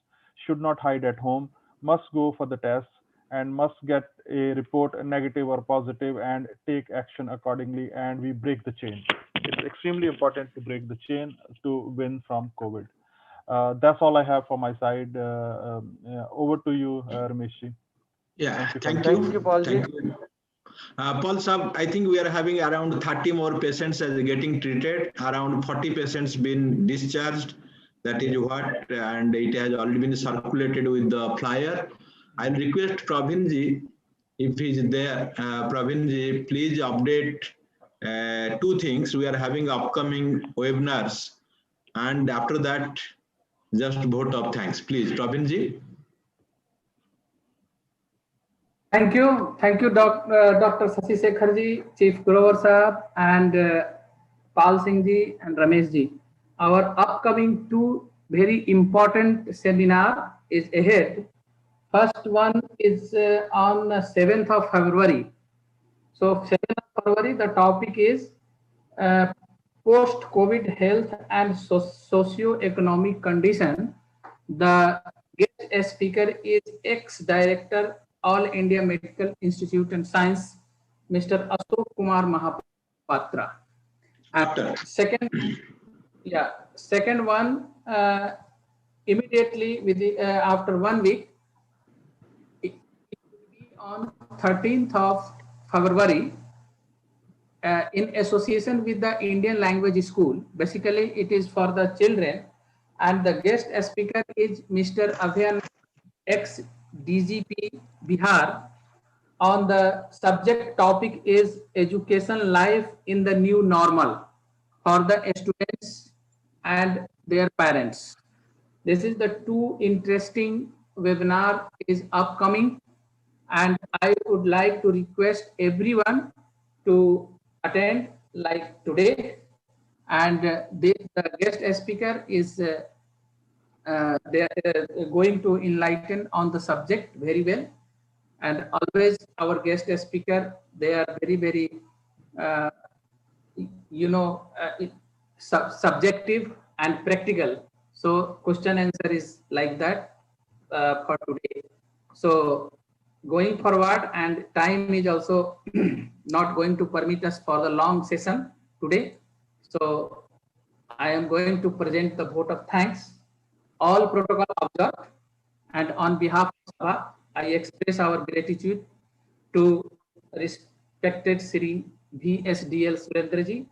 G: should not hide at home, must go for the test, and must get a report, negative or positive, and take action accordingly, and we break the chain. It's extremely important to break the chain to win from COVID. That's all I have for my side. Over to you, Rameshji.
B: Yeah,
G: Thank you.
C: Thank you, Paul ji.
B: Thank you. Paul Sab, I think we are having around 30 more patients as getting treated, around 40 patients been discharged. That is what, and it has already been circulated with the flyer. I request Pravin ji, if he is there, Pravin ji, please update two things. We are having upcoming webinars, and after that, just vote of thanks. Please, Pravin ji.
A: Thank you, Dr. Sasi Sekhar ji, Chief Grover Sahab, and Pal Singh ji and Ramesh ji. Our upcoming two very important seminar is ahead. First one is on 7th of February. So 7th of February, the topic is post-COVID health and socio-economic condition. The guest speaker is ex-director All India Medical Institute and Science, Mr. Ashok Kumar Mahapatra. And second one, immediately with after 1 week, it will be on 13th of February in association with the Indian Language School. Basically, it is for the children, and the guest speaker is Mr. Abhayan, ex-DGP Bihar. On the subject topic is education life in the new normal for the students and their parents. This is the two interesting webinar is upcoming, and I would like to request everyone to attend like today. And the guest speaker is they are going to enlighten on the subject very well. And always our guest speaker, they are very, very, subjective and practical. So question answer is like that for today. So going forward, and time is also not going to permit us for the long session today. So I am going to present the vote of thanks. All protocol observed, and on behalf of Sabha, I express our gratitude to respected Sri VSDL Surendraji,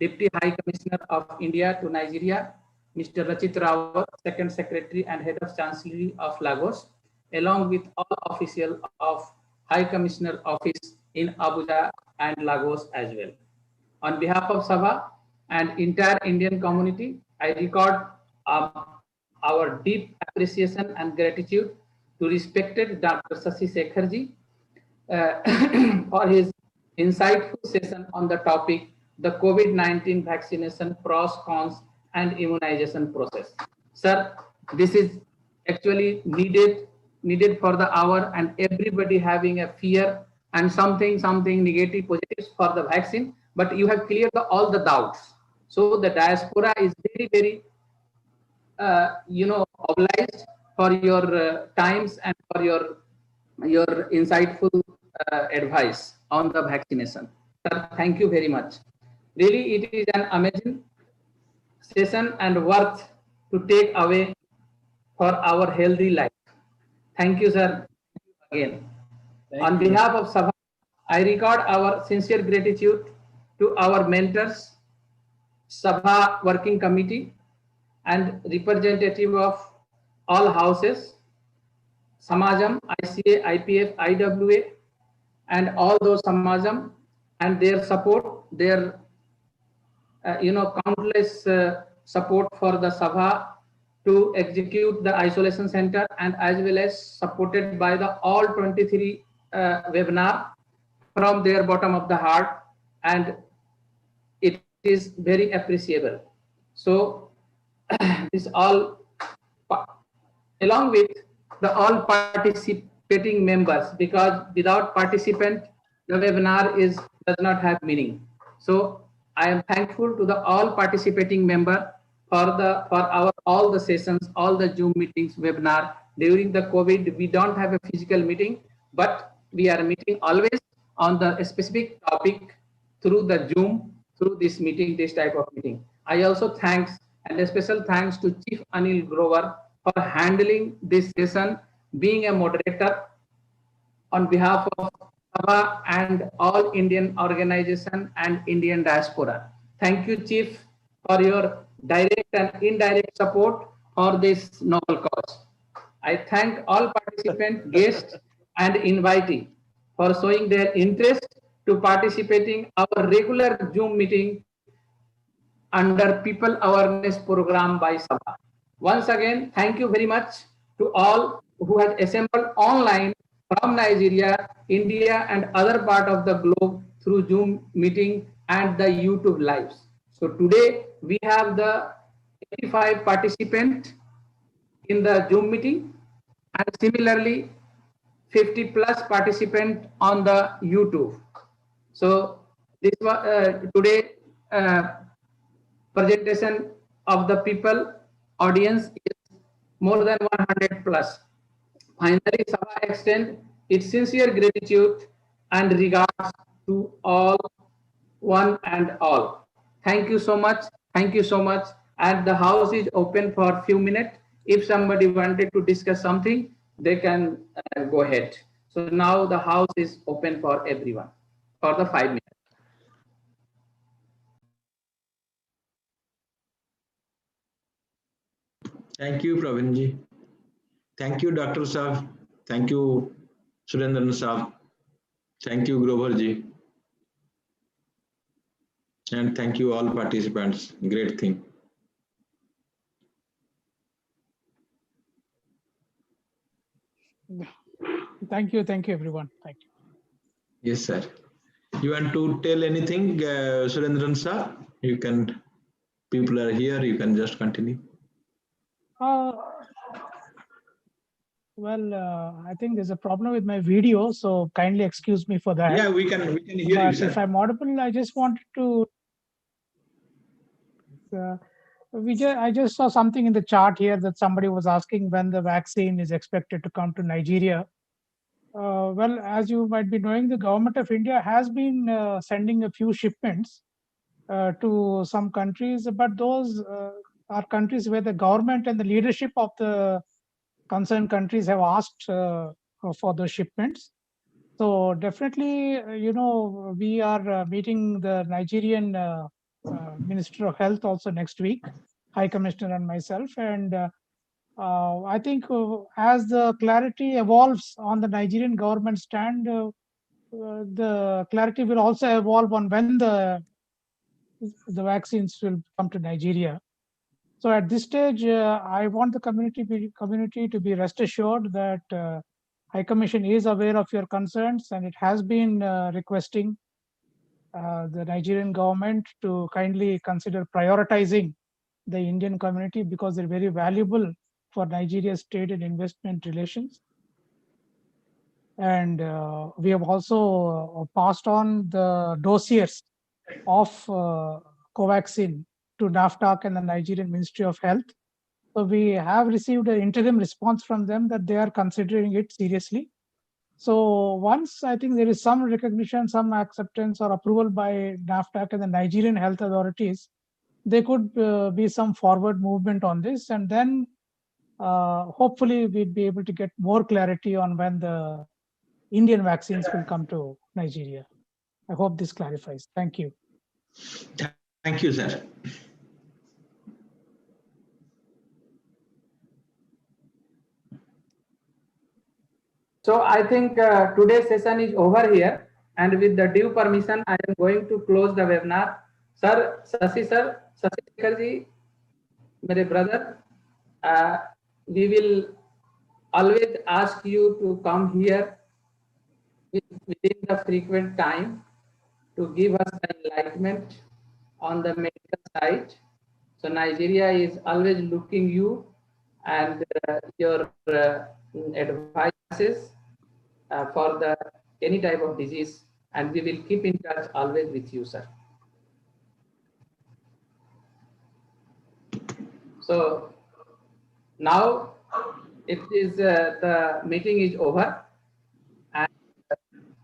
A: Deputy High Commissioner of India to Nigeria, Mr. Rachit Rawat, Second Secretary and Head of Chancellery of Lagos, along with all officials of High Commissioner Office in Abuja and Lagos as well. On behalf of Sabha and entire Indian community, I record our deep appreciation and gratitude to respected Dr. Sasi Sekhar ji for his insightful session on the topic, the COVID-19 vaccination pros, cons, and immunization process. Sir, this is actually needed for the hour, and everybody having a fear and something negative, positives for the vaccine, but you have cleared all the doubts. So the diaspora is very, very obliged for your times and for your insightful advice on the vaccination. Sir, thank you very much. Really, it is an amazing session and worth to take away for our healthy life. Thank you, sir, again. On behalf of Sabha, I record our sincere gratitude to our mentors, Sabha Working Committee, and representative of all houses, Samajam, ICA, IPF, IWA, and all those Samajam, and their support, their countless support for the Sabha to execute the isolation center, and as well as supported by the all 23 webinar from their bottom of the heart, and it is very appreciable. So this all along with the all participating members, because without participant the webinar does not have meaning. So I am thankful to the all participating member for our all the sessions, all the Zoom meetings, webinar. During the COVID, we don't have a physical meeting, but we are meeting always on the specific topic through the Zoom, through this meeting, this type of meeting. I also thanks, and a special thanks to Chief Anil Grover for handling this session, being a moderator on behalf of Sabha and all Indian organization and Indian diaspora. Thank you, Chief, for your direct and indirect support for this noble cause. I thank all participant guests and invitees for showing their interest to participating our regular Zoom meeting under People Awareness Program by Sabha. Once again, thank you very much to all who have assembled online from Nigeria, India, and other part of the globe through Zoom meeting and the YouTube lives. So today we have the 85 participants in the Zoom meeting, and similarly 50 plus participants on the YouTube. So this was today presentation of the people audience is more than 100 plus. Finally, Sabha extend its sincere gratitude and regards to all, one and all. Thank you so much. Thank you so much. And the house is open for a few minutes. If somebody wanted to discuss something, they can go ahead. So now the house is open for everyone for the 5 minutes.
B: Thank you, Pravin ji. Thank you, Dr. Saab. Thank you, Surendran Saab. Thank you, Grover ji. And thank you all participants. Great thing.
D: Thank you everyone. Thank you.
B: Yes, sir. You want to tell anything, Surendran Saab? You can, people are here, you can just continue.
D: Well, I think there's a problem with my video, so kindly excuse me for that.
B: Yeah, we can hear
D: but
B: you, sir.
D: If I'm audible, I just wanted to. I just saw something in the chart here that somebody was asking when the vaccine is expected to come to Nigeria. Well, as you might be knowing, the government of India has been sending a few shipments to some countries, but those are countries where the government and the leadership of the concerned countries have asked for those shipments. So definitely, we are meeting the Nigerian Minister of Health also next week, High Commissioner and myself. And I think as the clarity evolves on the Nigerian government stand, the clarity will also evolve on when the vaccines will come to Nigeria. So at this stage, I want the community to be rest assured that High Commission is aware of your concerns, and it has been requesting the Nigerian government to kindly consider prioritizing the Indian community because they're very valuable for Nigeria's trade and investment relations. And we have also passed on the dossiers of Covaxin to NAFTAC and the Nigerian Ministry of Health. So we have received an interim response from them that they are considering it seriously. So once I think there is some recognition, some acceptance or approval by NAFTAC and the Nigerian health authorities, there could be some forward movement on this, and then hopefully we'd be able to get more clarity on when the Indian vaccines will come to Nigeria. I hope this clarifies. Thank you.
B: Thank you, sir.
A: So I think today's session is over here, and with the due permission, I am going to close the webinar. Sir, Shashi Shekhar ji, my brother, we will always ask you to come here within the frequent time to give us the enlightenment on the medical side. So Nigeria is always looking you and your advices for the any type of disease, and we will keep in touch always with you, sir. So now it is the meeting is over, and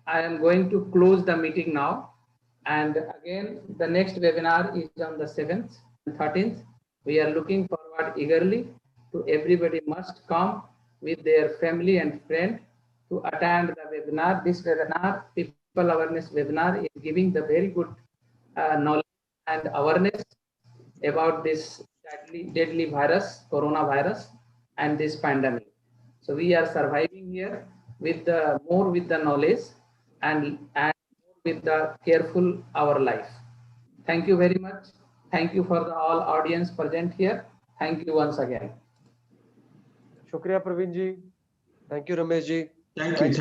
A: I am going to close the meeting now. And again, the next webinar is on the 7th and 13th. We are looking forward eagerly to everybody must come with their family and friend to attend the webinar. This webinar, People Awareness webinar, is giving the very good knowledge and awareness about this deadly virus, coronavirus, and this pandemic. So we are surviving here with the more with the knowledge and with the careful our life. Thank you very much. Thank you for the all audience present here. Thank you once again.
C: Shukriya Pravin ji. Thank you Ramesh ji.
B: Thank you.